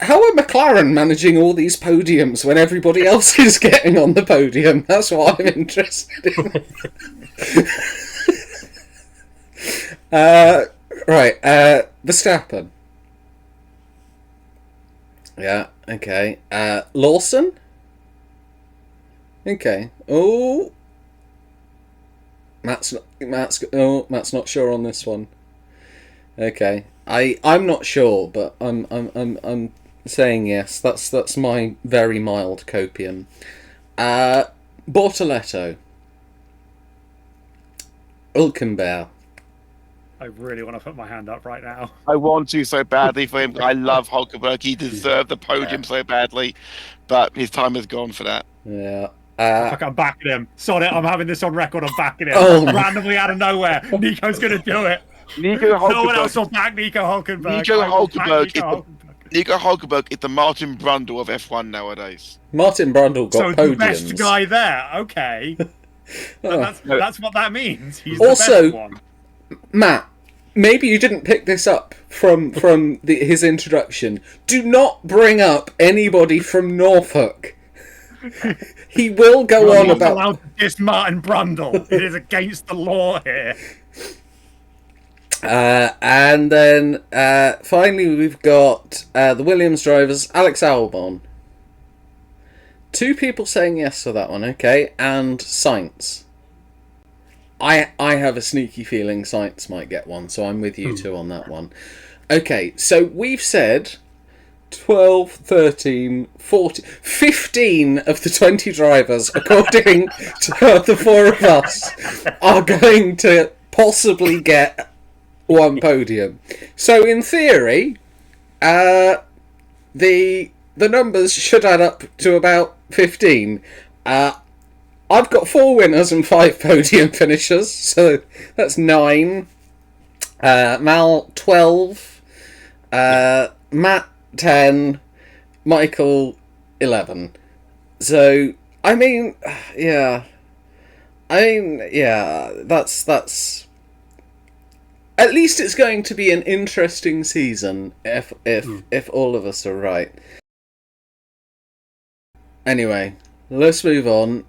How are McLaren managing all these podiums when everybody else is getting on the podium? That's what I'm interested in. Right, Verstappen. Yeah, okay. Lawson? Okay. Oh, Matt's not sure on this one. Okay. I'm not sure, but I'm saying yes. That's my very mild copium. Bortoletto. Hülkenberg. I really want to put my hand up right now. I want to so badly for him. I love Hulkenberg. He deserved the podium so badly, but his time has gone for that. Yeah. Fuck, I'm backing him. Sod it, I'm having this on record. I'm backing him. Oh. Randomly out of nowhere, Nico's going to do it. Nico Hulkenberg. No one else will back Nico Hulkenberg. Nico Hulkenberg is the Martin Brundle of F1 nowadays. Martin Brundle got so podiums. the best guy there. Okay. That's what that means. He's Also- the best one. Matt, maybe you didn't pick this up from his introduction. Do not bring up anybody from Norfolk. He will go You're on not about. allowed to diss Martin Brundle. It is against the law here. And then finally we've got the Williams drivers, Alex Albon. 2 people saying yes to that one, okay, and Sainz. I have a sneaky feeling Sainz might get one, so I'm with you two on that one. Okay, so we've said 12, 13, 14, 15 of the 20 drivers, according to the 4 of us, are going to possibly get one podium. So in theory, the numbers should add up to about 15. I've got 4 winners and 5 podium finishers, so that's 9. Mal 12. Matt 10. Michael 11. So that's. At least it's going to be an interesting season if all of us are right. Anyway, let's move on.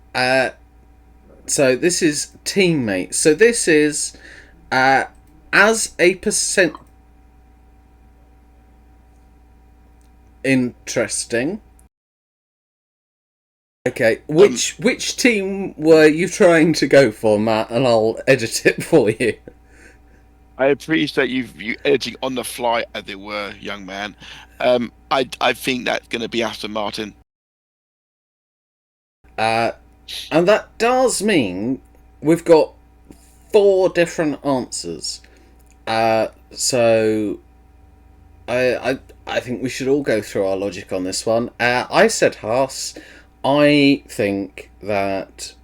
So this is teammates. So this is as a percent. Interesting. Okay, which team were you trying to go for, Matt? And I'll edit it for you. I appreciate you editing on the fly, as it were, young man. I think that's going to be Aston Martin. And that does mean we've got 4 different answers. So I think we should all go through our logic on this one. I said Haas. I think that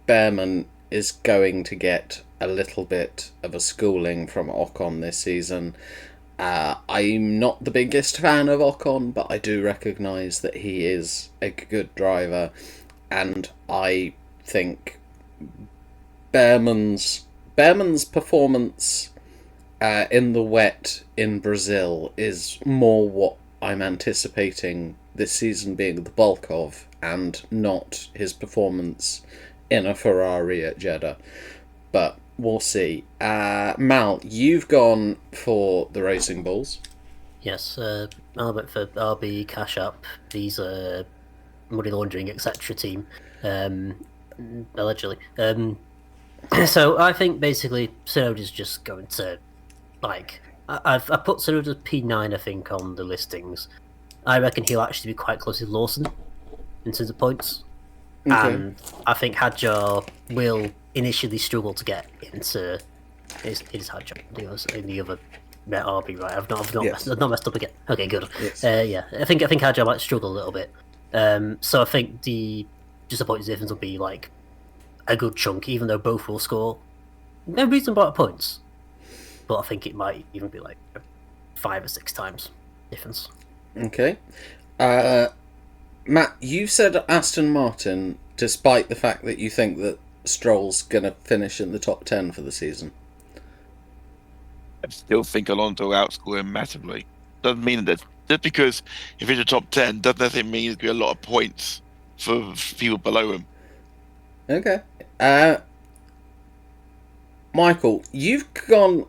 Behrman is going to get a little bit of a schooling from Ocon this season. I'm not the biggest fan of Ocon, but I do recognise that he is a good driver, and I think Behrman's performance in the wet in Brazil is more what I'm anticipating this season being the bulk of, and not his performance in a Ferrari at Jeddah. But we'll see. Mal, you've gone for the Racing Bulls. Yes, I went for RB, Cash Up, these money laundering, etc. team, allegedly. So I think basically Sonoda's just going to, like, I put Sonoda's P9, I think, on the listings. I reckon he'll actually be quite close to Lawson in terms of points. Okay. And I think Hadjar will initially struggle to get into his Hadjar in the other RB, right? I've not messed up again. Okay, good. Yes. Yeah, I think Hadjar might struggle a little bit. So I think the points difference will be like a good chunk, even though both will score no reasonable amount of points. But I think it might even be like 5 or 6 times difference. Okay. Matt, you said Aston Martin, despite the fact that you think that Stroll's going to finish in the top 10 for the season. I still think Alonso will outscore him massively. Doesn't mean that just because if he's a top 10 doesn't necessarily mean there's going to be a lot of points for people below him. Okay. Michael, you've gone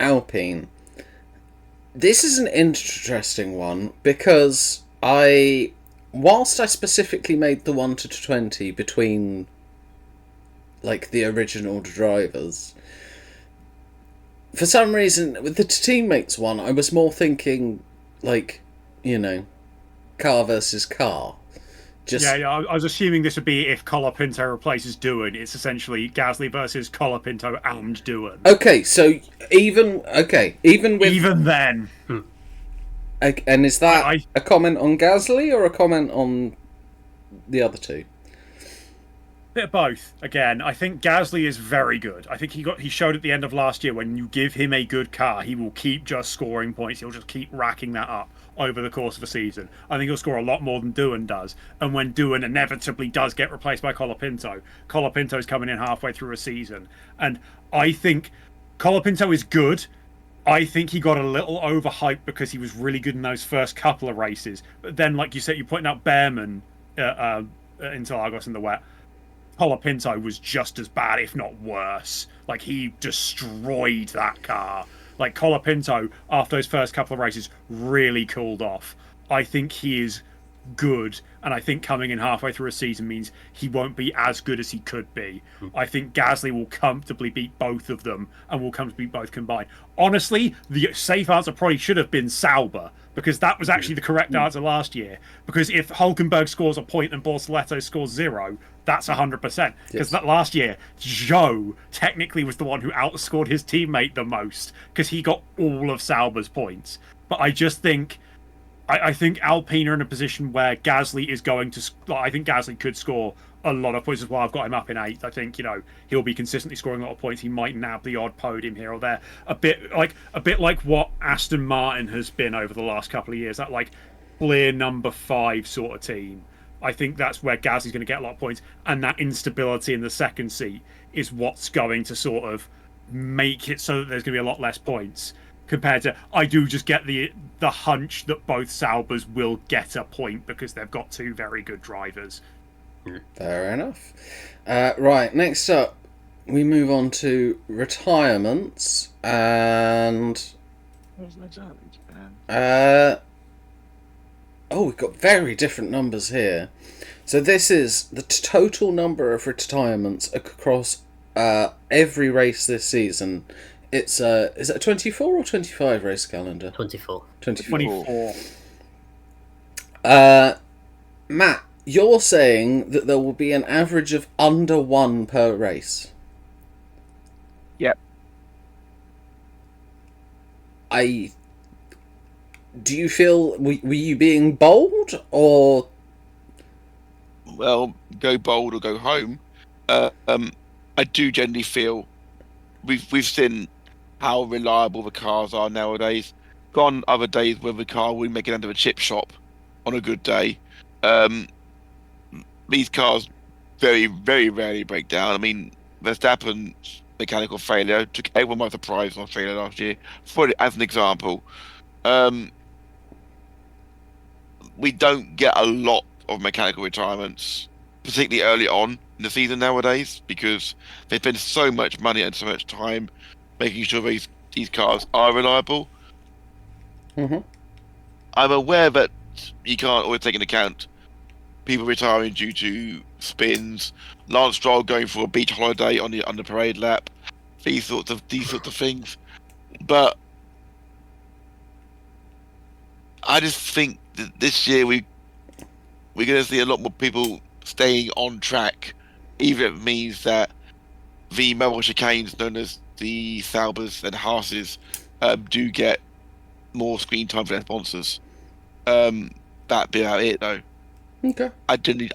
Alpine. This is an interesting one because whilst I specifically made the 1 to 20 between like the original drivers, for some reason with the teammates one I was more thinking like, car versus car. I was assuming this would be if Colapinto replaces Doohan. It's essentially Gasly versus Colapinto and Doohan. Okay, so even then. And is that a comment on Gasly or a comment on the other two? bit of both. Again, I think Gasly is very good. I think he showed at the end of last year, when you give him a good car, he will keep just scoring points. He'll just keep racking that up over the course of a season. I think he'll score a lot more than Doohan does. And when Doohan inevitably does get replaced by Colapinto's coming in halfway through a season. And I think Colapinto is good. I think he got a little overhyped because he was really good in those first couple of races. But then, like you said, you're pointing out Behrman Interlagos in the wet. Colapinto was just as bad, if not worse. Like, he destroyed that car. Like, Colapinto, after those first couple of races, really cooled off. I think he is good, and I think coming in halfway through a season means he won't be as good as he could be. I think Gasly will comfortably beat both of them, and will comfortably beat both combined. Honestly, the safe answer probably should have been Sauber, because that was actually the correct answer last year. Because if Hulkenberg scores a point and Bortoleto scores 0, that's 100%. Because that last year, Zhou technically was the one who outscored his teammate the most, because he got all of Sauber's points. But I just think... I think Alpine are in a position where Gasly is going to... I think Gasly could score a lot of points as well. I've got him up in 8th. I think, he'll be consistently scoring a lot of points. He might nab the odd podium here or there. A bit like what Aston Martin has been over the last couple of years. That, clear number 5 sort of team. I think that's where Gasly's going to get a lot of points. And that instability in the second seat is what's going to sort of make it so that there's going to be a lot less points. Compared to, I do just get the hunch that both Saubers will get a point because they've got 2 very good drivers. Fair enough. Right, next up, we move on to retirements, and... we've got very different numbers here. So this is the total number of retirements across every race this season. It's is it a 24 or 25 race calendar? 24. 24. Matt, you're saying that there will be an average of under 1 per race. Yep. Do you feel... Were you being bold, or... Well, go bold or go home. I do generally feel... We've seen how reliable the cars are nowadays. Gone other days where the car will make it under a chip shop on a good day. These cars very, very rarely break down. I mean, Verstappen's mechanical failure took everyone by surprise in Australia last year. For it as an example, we don't get a lot of mechanical retirements, particularly early on in the season nowadays, because they spend so much money and so much time making sure these cars are reliable. Mm-hmm. I'm aware that you can't always take into account people retiring due to spins, Lance Stroll going for a beach holiday on the parade lap, these sorts of things. But I just think that this year we're going to see a lot more people staying on track, even if it means that the mobile chicanes known as the Saubers and Haas's do get more screen time for their sponsors. That be about it, though. Okay. I think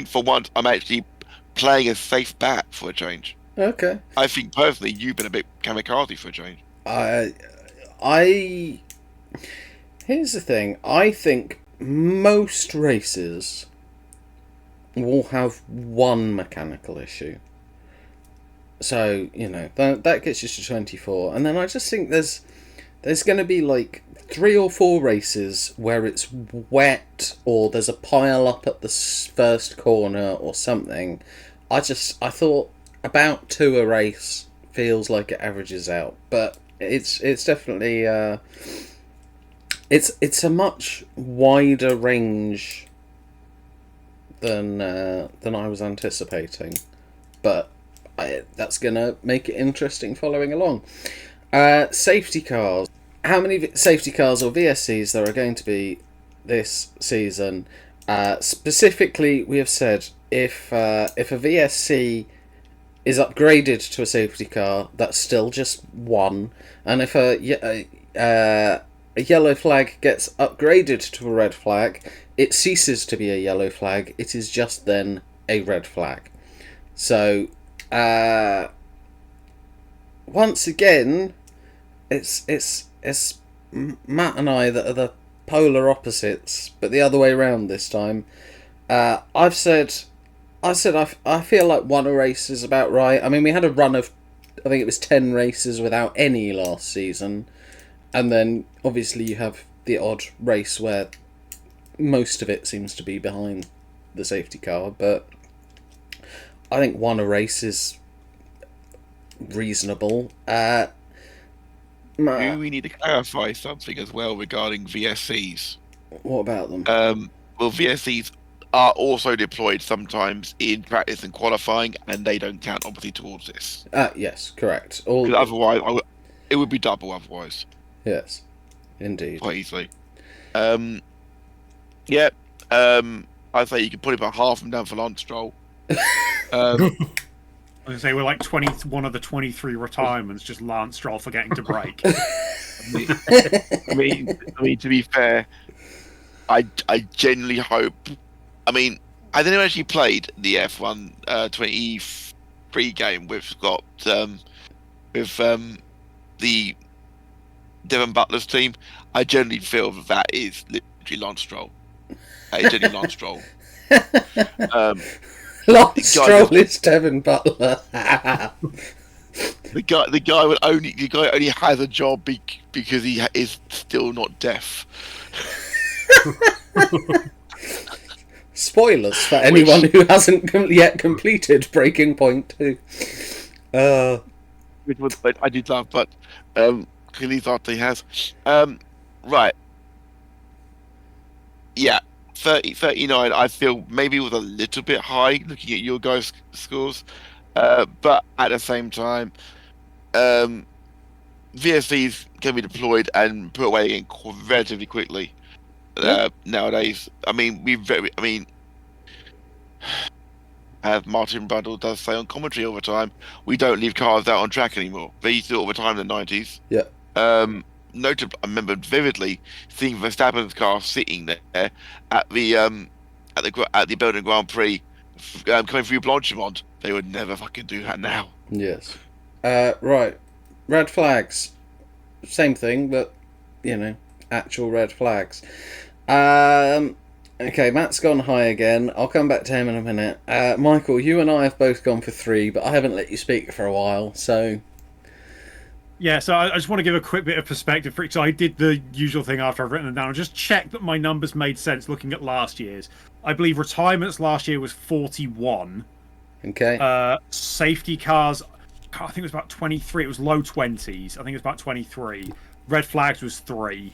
for once I'm actually playing a safe bet for a change. Okay. I think personally you've been a bit kamikaze for a change. Here's the thing. I think most races will have one mechanical issue. So, that gets you to 24. And then I just think there's going to be 3 or 4 races where it's wet, or there's a pile up at the first corner or something. I thought about 2 a race feels like it averages out, but it's definitely it's a much wider range than I was anticipating, but that's gonna make it interesting following along. Safety cars. How many safety cars or VSCs there are going to be this season? Specifically, we have said if a VSC is upgraded to a safety car, that's still just 1, and if a yellow flag gets upgraded to a red flag, it ceases to be a yellow flag. It is just then a red flag. So, once again, it's Matt and I that are the polar opposites, but the other way around this time. I feel like one race is about right. I mean, we had a run of, I think it was 10 races without any last season, and then obviously you have the odd race where most of it seems to be behind the safety car, but I think one a race is reasonable. Do we need to clarify something as well regarding VSCs? What about them? Well, VSCs are also deployed sometimes in practice and qualifying, and they don't count obviously towards this. Yes, correct. Because otherwise, it would be double otherwise. Yes, indeed. Quite easily. I'd say you could put about half of them down for Lance Stroll. I was going to say, we're like 21 of the 23 retirements, just Lance Stroll forgetting to brake. I mean, to be fair, I genuinely hope. I mean, I didn't actually played the F1 23 game with Scott with the Devon Butler's team. I generally feel that is literally Lance Stroll. It's genuinely Lance Stroll. Lance Stroll is Devon Butler. The guy only has a job because he is still not deaf. Spoilers for anyone who hasn't yet completed Breaking Point 2. Which was I did love, but clearly thought he has. Right. Yeah. 39, I feel maybe was a little bit high looking at your guys' scores. But at the same time, VSCs can be deployed and put away again relatively quickly nowadays. I mean, as Martin Brundle does say on commentary all the time, we don't leave cars out on track anymore. They used to do it all the time in the 90s. Yeah. Notably, I remember vividly seeing Verstappen's car sitting there at the Belgian Grand Prix, coming through Blanchimont. They would never fucking do that now. Yes. Right. Red flags. Same thing, but actual red flags. Okay, Matt's gone high again. I'll come back to him in a minute. Michael, you and I have both gone for 3, but I haven't let you speak for a while, so. Yeah, so I just want to give a quick bit of perspective for it. So I did the usual thing after I've written them down. Just check that my numbers made sense looking at last year's. I believe retirements last year was 41. Okay. Safety cars, I think it was about 23. It was low 20s. I think it was about 23. Red flags was 3.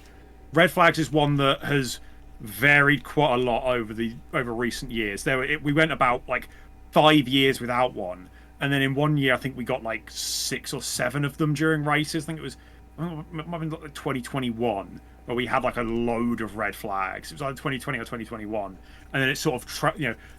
Red flags is one that has varied quite a lot over recent years. We went about like 5 years without one. And then in 1 year, I think we got like 6 or 7 of them during races. I think it might have been like 2021, where we had like a load of red flags. It was either 2020 or 2021. And then it's sort of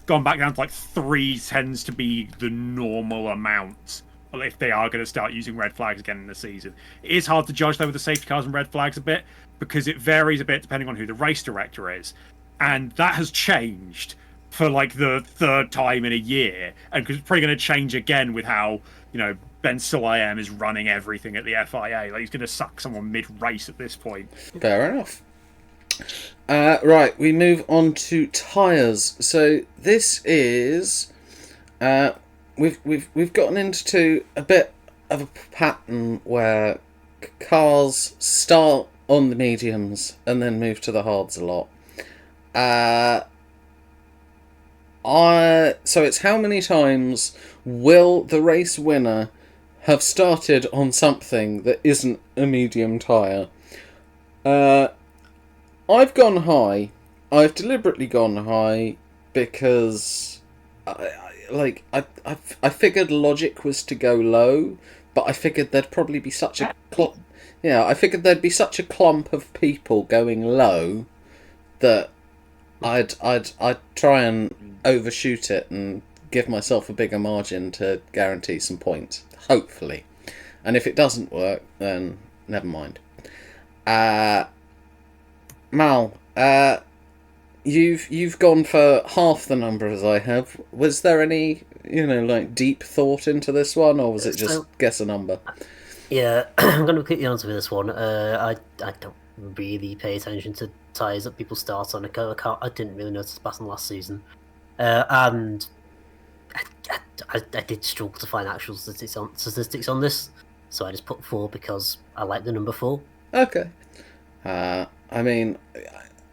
gone back down to like 3 tends to be the normal amount if they are going to start using red flags again in the season. It is hard to judge though with the safety cars and red flags a bit, because it varies a bit depending on who the race director is. And that has changed for like the 3rd time in a year, and because it's probably going to change again with how Ben Sulayem is running everything at the FIA. Like, he's going to suck someone mid-race at this point. Fair enough. Right, we move on to tyres. So this is we've gotten into a bit of a pattern where cars start on the mediums and then move to the hards a lot. So it's how many times will the race winner have started on something that isn't a medium tyre? I've gone high. I've deliberately gone high because I figured logic was to go low, but I figured there'd probably be such a clump of people going low that I'd try and overshoot it and give myself a bigger margin to guarantee some points, hopefully. And if it doesn't work, then never mind. Mal, you've gone for half the number as I have. Was there any, like deep thought into this one, or was it just guess a number? Yeah, I'm going to be completely honest with this one. I don't really pay attention to ties that people start on. I didn't really notice Baton last season, and I did struggle to find actual statistics on this, so I just put 4 because I like the number 4. Okay. I mean,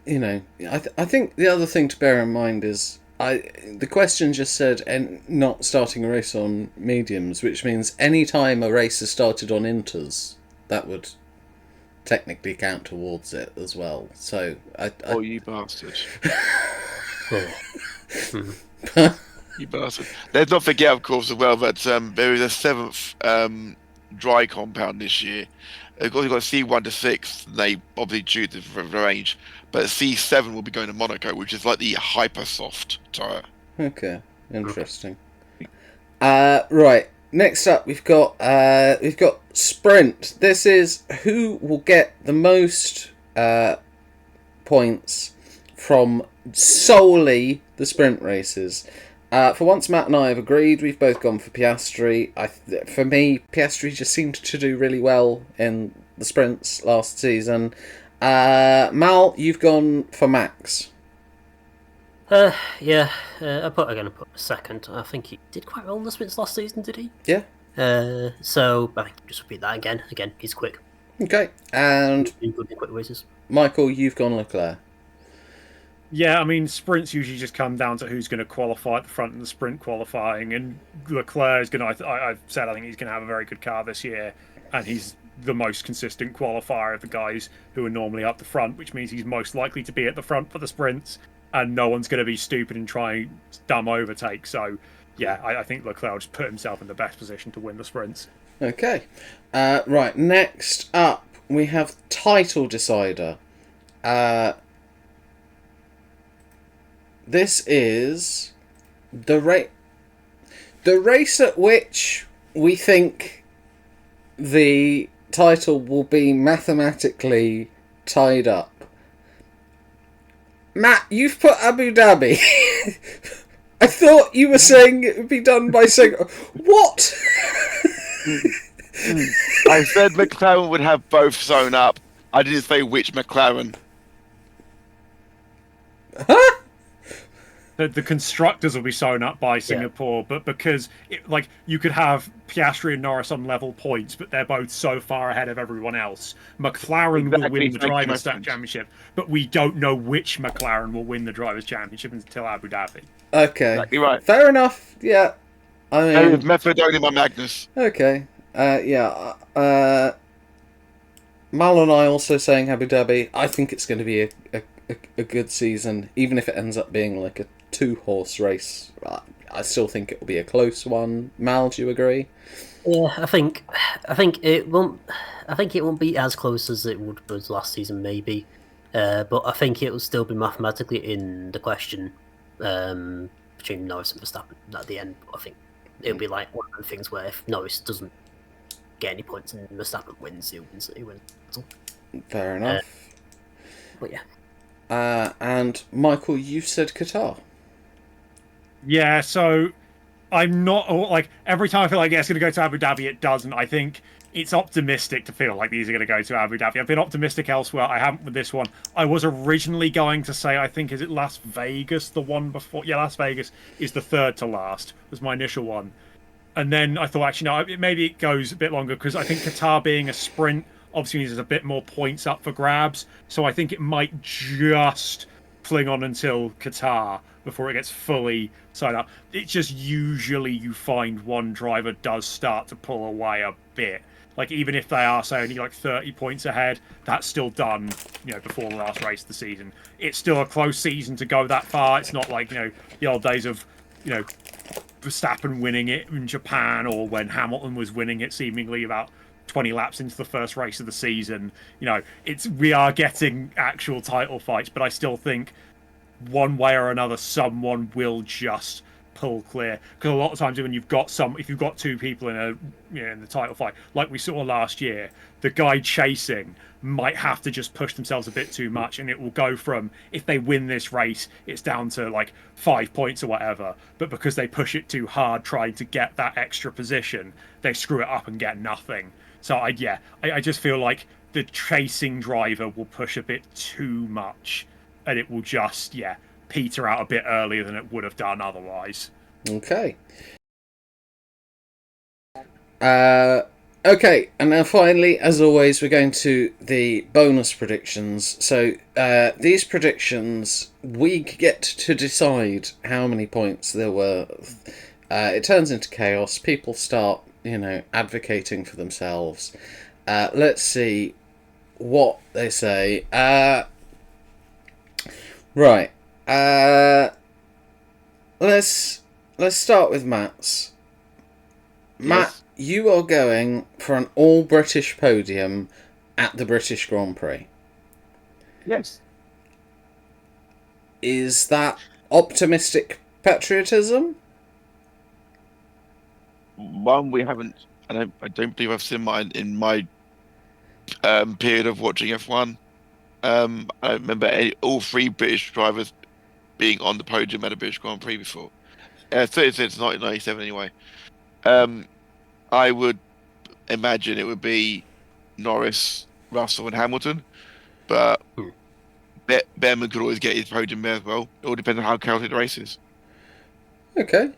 I think the other thing to bear in mind is the question just said not starting a race on mediums, which means any time a race is started on inters, that would technically count towards it as well. So Oh, you bastard! You bastard! Let's not forget, of course, as well that there is a 7th dry compound this year. Of course, you've got C1 to 6. They obviously choose the range, but C7 will be going to Monaco, which is like the hyper soft tyre. Okay, interesting. Right. Next up, we've got sprint. This is who will get the most points from solely the sprint races. For once, Matt and I have agreed. We've both gone for Piastri. For me, Piastri just seemed to do really well in the sprints last season. Mal, you've gone for Max. Yeah, I'm going to put a second. I think he did quite well in the sprints last season, did he? Yeah. So I think just repeat that again. Again, he's quick. Okay, and Good in quick races. Michael, you've gone Leclerc. Yeah, I mean, sprints usually just come down to who's going to qualify at the front in the sprint qualifying, and Leclerc is going to. I've said I think he's going to have a very good car this year, and he's the most consistent qualifier of the guys who are normally up the front, which means he's most likely to be at the front for the sprints, and no one's going to be stupid and try dumb overtake. So, yeah, I think Leclerc just put himself in the best position to win the sprints. Okay, right. Next up, we have title decider. This is the race at which we think the title will be mathematically tied up. Matt, you've put Abu Dhabi. I thought you were saying it would be done by Singapore. What? I said McLaren would have both sewn up. I didn't say which McLaren. Huh? The constructors will be sewn up by Singapore, but because you could have Piastri and Norris on level points, but they're both so far ahead of everyone else. McLaren will win the Drivers' Championship, but we don't know which McLaren will win the Drivers' Championship until Abu Dhabi. Okay, Exactly right. Fair enough. Yeah, I mean, method only my Magnus. Okay, yeah. Mal and I also saying Abu Dhabi. I think it's going to be a good season, even if it ends up being like a 2-horse race. I still think it will be a close one. Mal, do you agree? Yeah, I think it won't. I think it won't be as close as it was last season, maybe. But I think it will still be mathematically in the question between Norris and Verstappen at the end. I think it'll be like one of the things where if Norris doesn't get any points and Verstappen wins, he wins. Fair enough. But yeah. And Michael, you've said Qatar. Yeah, so I'm not every time I feel like it's going to go to Abu Dhabi, it doesn't. I think it's optimistic to feel like these are going to go to Abu Dhabi. I've been optimistic elsewhere. I haven't with this one. I was originally going to say, I think, is it Las Vegas, the one before? Yeah, Las Vegas is the third to last, was my initial one. And then I thought, actually, no, maybe it goes a bit longer, because I think Qatar being a sprint obviously means there's a bit more points up for grabs. So I think it might just fling on until Qatar before it gets fully signed up. It's just usually you find one driver does start to pull away a bit. Like, even if they are, say, only like 30 points ahead, that's still done, before the last race of the season. It's still a close season to go that far. It's not like, the old days of, Verstappen winning it in Japan, or when Hamilton was winning it seemingly about 20 laps into the first race of the season. We are getting actual title fights, but I still think one way or another someone will just pull clear, because a lot of times when if you've got two people in the title fight, like we saw last year, the guy chasing might have to just push themselves a bit too much, and it will go from, if they win this race, it's down to like 5 points or whatever, but because they push it too hard trying to get that extra position, they screw it up and get nothing. So I just feel like the chasing driver will push a bit too much, and it will just peter out a bit earlier than it would have done otherwise. Okay. Okay, and now finally, as always, we're going to the bonus predictions. So these predictions, we get to decide how many points there were. It turns into chaos. People start, advocating for themselves. Let's see what they say. Right. Let's start with Matt's. Matt, Yes. you are going for an all-British podium at the British Grand Prix. Yes. Is that optimistic patriotism? One, we haven't. I don't believe I've seen mine in my period of watching F1. I don't remember all three British drivers being on the podium at a British Grand Prix before. Since 1997 anyway. I would imagine it would be Norris, Russell, and Hamilton, but Behrman could always get his podium there as well. It all depends on how chaotic the race is. Okay.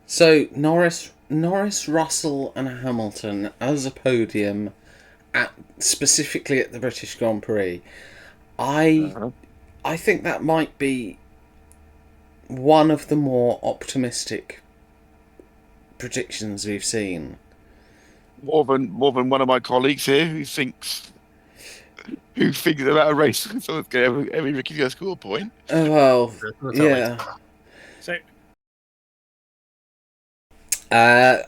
So Norris, Russell, and Hamilton as a podium specifically at the British Grand Prix. I think that might be one of the more optimistic predictions we've seen. More than one of my colleagues here who thinks about a race so it's every Ricky's gonna score a point. Oh well, yeah. So I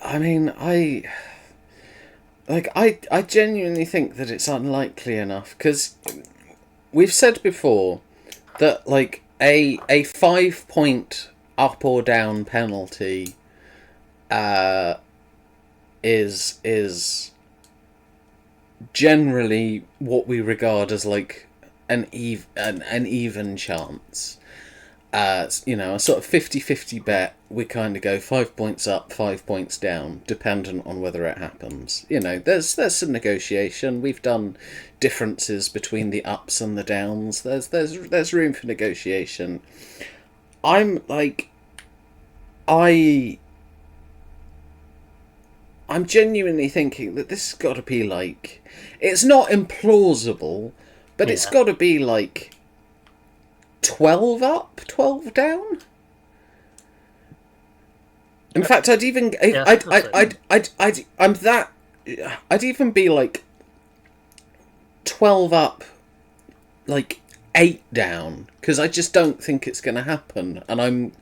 genuinely think that it's unlikely enough, because we've said before that a 5-point up or down penalty is generally what we regard as an even chance. A sort of 50-50 bet. We kind of go 5 points up, 5 points down, dependent on whether it happens. There's some negotiation. We've done differences between the ups and the downs. There's room for negotiation. I'm genuinely thinking that this has got to be it's not implausible, but it's got to be 12 up, 12 down. In fact, I'd even I'd even be 12 up, 8 down, because I just don't think it's going to happen, and I'm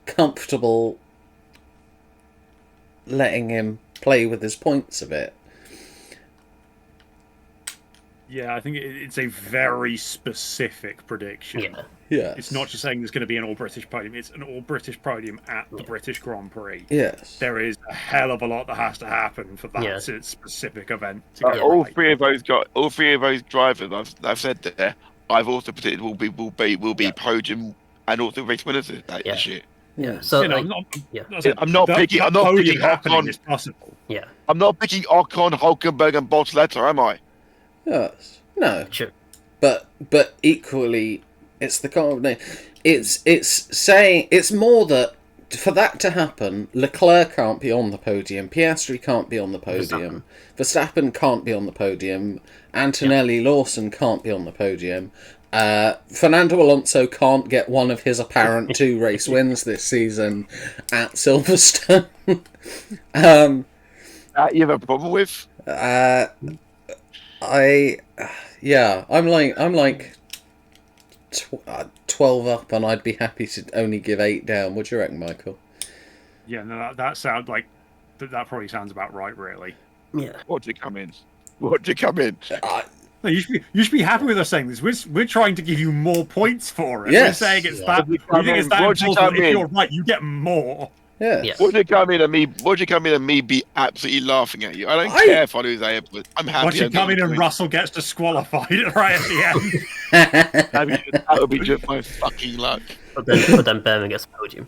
comfortable letting him play with his points a bit. I think it's a very specific prediction. Yeah. It's not just saying there's going to be an all-British podium. It's an all-British podium at the British Grand Prix. Yes. There is a hell of a lot that has to happen for that specific event to go all right. three of those drivers I've said there, I've also predicted will be podium and also race winners this year. Yeah. So I'm not picking Ocon is possible. Yeah. I'm not picking Ocon, Hulkenberg, and Bottas, am I? Yes. No. Sure. But equally, it's the combination. It's saying it's more that for that to happen, Leclerc can't be on the podium, Piastri can't be on the podium, Verstappen can't be on the podium, Antonelli Lawson can't be on the podium. Fernando Alonso can't get one of his apparent 2 race wins this season at Silverstone. You have a problem with? I'm 12 up, and I'd be happy to only give 8 down. What do you reckon, Michael? Yeah, no, that sounds like that probably sounds about right, really. Yeah. What do you come in? No, you should be happy with us saying this. We're trying to give you more points for it. Yes. We're saying it's Yeah. that. We think it's that Roger implausible. come If in. you're right, you get more. Yeah. Yeah. Would you come in and me be absolutely laughing at you? I don't care if I lose a but I'm happy. Watch you I'm come in getting and points. Russell gets disqualified right at the end. That would be just my fucking luck. But then Birmingham gets a podium.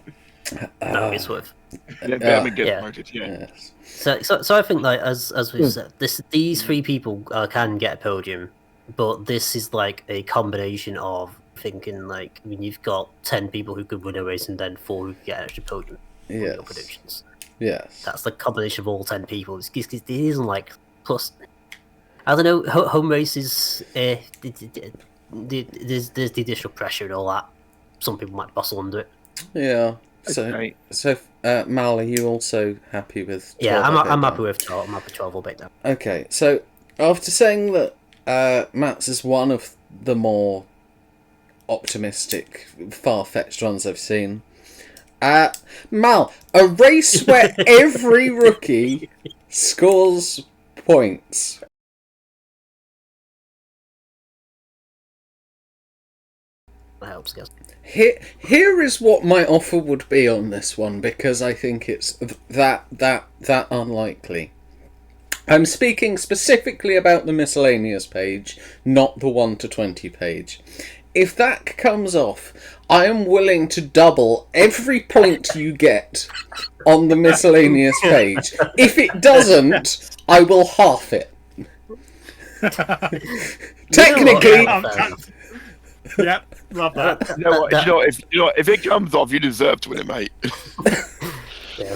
That would be sort of. Yeah, Birmingham gets yeah. promoted, yeah. Yes. So I think like as we've said, these three people can get a podium, but this is like a combination of thinking like I mean you've got 10 people who could win a race and then 4 who could get an extra podium. Yes. Your predictions. Yes. That's the combination of all 10 people. It isn't like plus. I don't know. Home races. There's the additional pressure and all that. Some people might bustle under it. Yeah. So, Okay. Mal, are you also happy with 12 Yeah, or I'm bit happy down? with 12. I'm happy with 12 or bit down. Okay, so after saying that Matt's is one of the more optimistic, far-fetched ones I've seen, Mal, a race where every rookie scores points. That helps, guys. Here is what my offer would be on this one, because I think it's that unlikely. I'm speaking specifically about the miscellaneous page, not the 1 to 20 page. If that comes off, I am willing to double every point you get on the miscellaneous page. If it doesn't, I will half it. Technically, Yep, love that. You know what? If it comes off, you deserve to win it, mate. Yeah.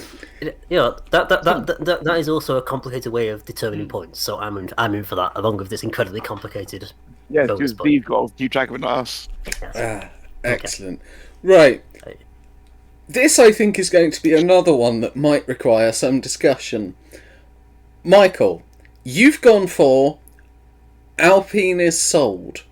You know, that is also a complicated way of determining points. So I'm in for that, along with this incredibly complicated. Yeah, bonus because point. we've got to keep track of it, not us. Excellent. Right. Okay. This, I think, is going to be another one that might require some discussion. Michael, you've gone for Alpine is sold.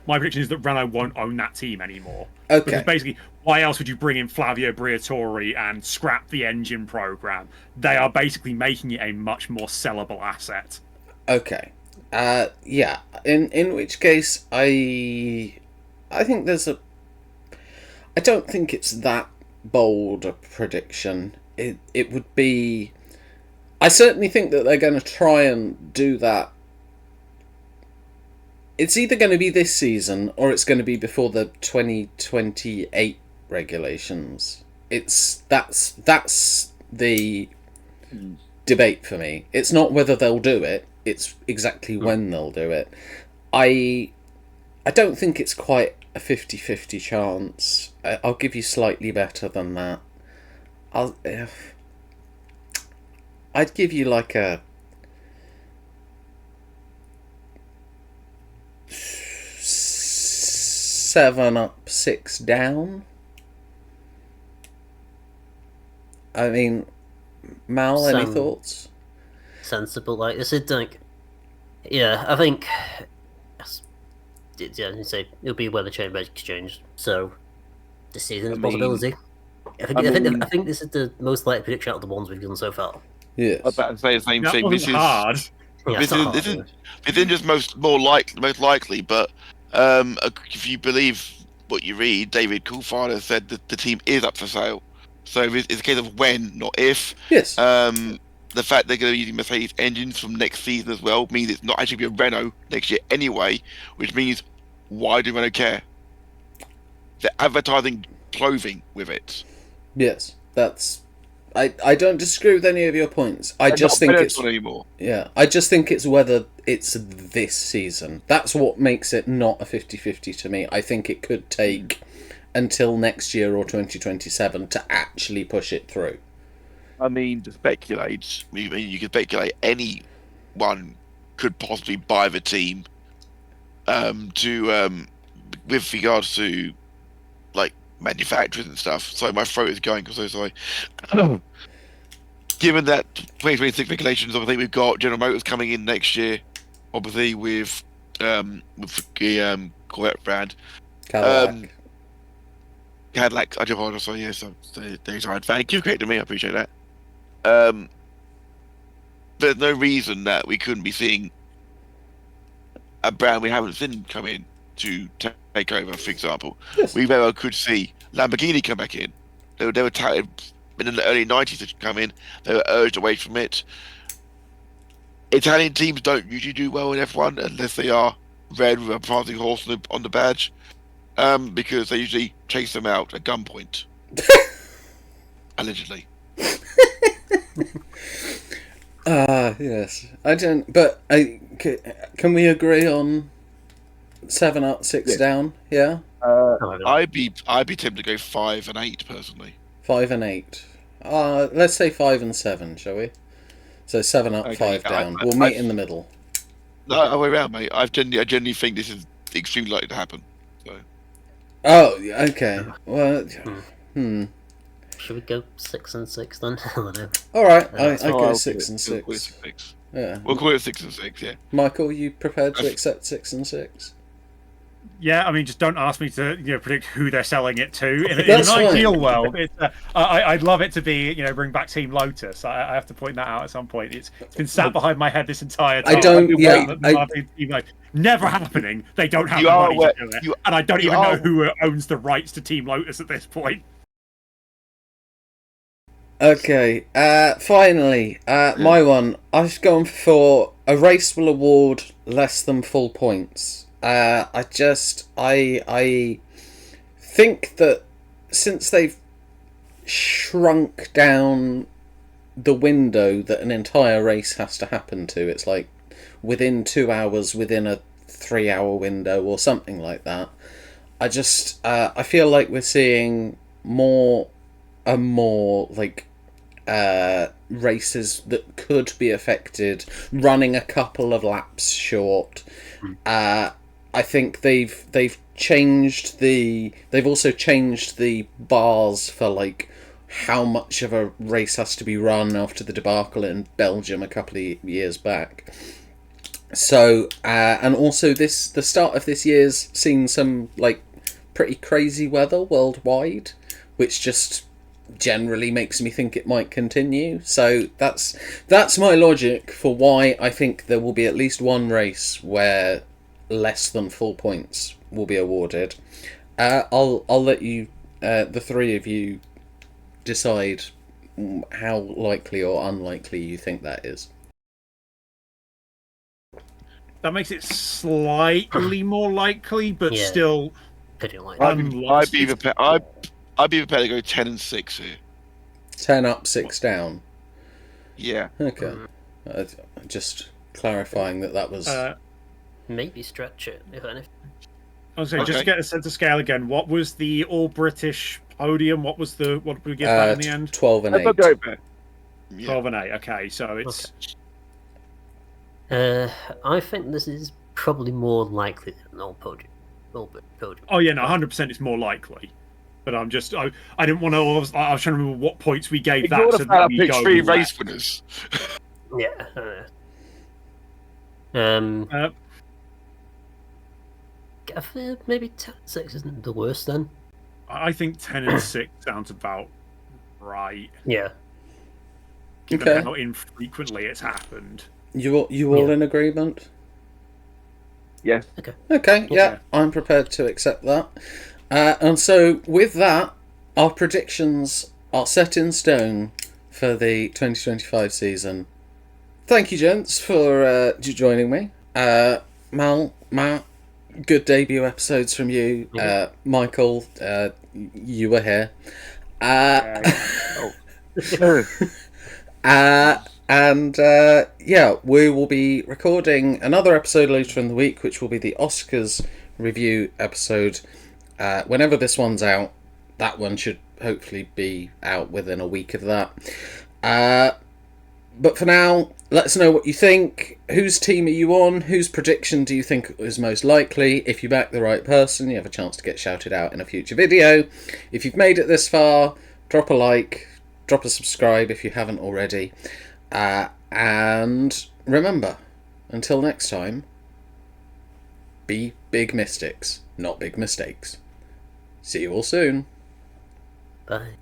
My prediction is that Renault won't own that team anymore. Okay. Because basically, why else would you bring in Flavio Briatore and scrap the engine program? They are basically making it a much more sellable asset. Okay. Yeah. In which case, I think there's a. I don't think it's that bold a prediction. It would be. I certainly think that they're going to try and do that. It's either going to be this season or it's going to be before the 2028 regulations. That's the debate for me. It's not whether they'll do it, it's exactly when they'll do it. I don't think it's quite a 50-50 chance. I'll give you slightly better than that. I'd give you like a 7 up, 6 down. I mean, Mal, any Some- thoughts? Sensible, like this is like, yeah, I think. Yeah, you say it'll be where the chain exchange. So this season is a possibility. I think this is the most likely prediction out of the ones we've done so far. Yes. I was about to say the same That thing. wasn't hard. Yeah, This it's not isn't hard, this isn't just most likely, but if you believe what you read, David Coulthard said that the team is up for sale. So it's a case of when, not if. Yes. The fact they're going to be using Mercedes engines from next season as well means it's not actually be a Renault next year anyway, which means why do Renault care? They're advertising clothing with it. Yes. That's. I don't disagree with any of your points. I They're just not think it's Benetton anymore. yeah. I just think it's whether it's this season. That's what makes it not a 50-50 to me. I think it could take until next year or 2027 to actually push it through. I mean, to speculate, you could speculate anyone could possibly buy the team. With regards to like manufacturers and stuff. So my throat is going because I'm so sorry. Given that 2026 regulations, obviously we've got General Motors coming in next year, obviously with the Corvette brand. Cadillac. Cadillac, I do apologize. So yes, I'm a fan. Thank you, great to me. I appreciate that. there's no reason that we couldn't be seeing a brand we haven't seen come in to take over. For example, Yes. we very well could see Lamborghini come back in. They were touted in the early 90s to come in. They were urged away from it. Italian teams don't usually do well in F1 unless they are red with a prancing horse on the badge, because they usually chase them out at gunpoint. Allegedly. Yes. I don't. But can we agree on 7 up, 6 Yeah. down? Yeah. I'd be tempted to go 5 and 8 personally. 5 and 8. Let's say 5 and 7, shall we? So 7 up, Okay, 5 yeah, down. We'll meet in the middle. No, other way around, mate. I genuinely think this is extremely likely to happen. So. Oh, okay. Well, Should we go 6 and 6 then? I don't know. all right. I That's go I'll 6 and We'll call it 6. 6. Yeah. We'll call it 6 and 6. Yeah. Michael, you prepared to accept 6 and 6? Yeah, I mean, just don't ask me to predict who they're selling it to. In That's an fine. ideal world, I'd love it to be bring back Team Lotus. I have to point that out at some point. It's been sat behind my head this entire time. I don't- I've been yeah, waiting for Team Lotus. Never happening. They don't have You the are money aware- to do it, you- and I don't you even know are- who owns the rights to Team Lotus at this point. Okay, finally, my one. I've gone for a race will award less than full points. I think that since they've shrunk down the window that an entire race has to happen to, it's like within 2 hours, within a 3-hour window or something like that. I feel like we're seeing more and more races that could be affected running a couple of laps short. I think they've changed they've also changed the bars for how much of a race has to be run after the debacle in Belgium a couple of years back. So and also the start of this year's seen some pretty crazy weather worldwide, which just generally makes me think it might continue. So that's my logic for why I think there will be at least one race where less than full points will be awarded. I'll let you, the three of you, decide how likely or unlikely you think that is. That makes it slightly more likely, but Yeah. still. Pretty like I'd be prepared to go 10 and 6 here. 10 up, 6 down. Yeah. Okay. Just clarifying that was... maybe stretch it, if anything. I was saying, just Okay. to get a sense of scale again, what was the all British podium? What did we give that in the end? 12 and 8. I'll go there. Yeah. 12 and 8. Okay, so it's I think this is probably more likely than an old podium. oh yeah, no, 100% it's more likely. But I didn't want to. I was trying to remember what points we gave Ignore that. the So fact that I we picked go 3 left. race winners. Yeah. I feel maybe 10-6 isn't the worst then. I think 10 and 6 sounds about right. Yeah. Given Okay. how infrequently it's happened. You all Yeah. in agreement? Yes. Okay, yeah, I'm prepared to accept that. And so, with that, our predictions are set in stone for the 2025 season. Thank you, gents, for joining me. Mal, Matt, good debut episodes from you. Michael, you were here. And we will be recording another episode later in the week, which will be the Oscars review episode. Whenever this one's out, that one should hopefully be out within a week of that. But for now, let us know what you think. Whose team are you on? Whose prediction do you think is most likely? If you back the right person, you have a chance to get shouted out in a future video. If you've made it this far, drop a like, drop a subscribe if you haven't already. And remember, until next time, be big mystics, not big mistakes. See you all soon. Bye.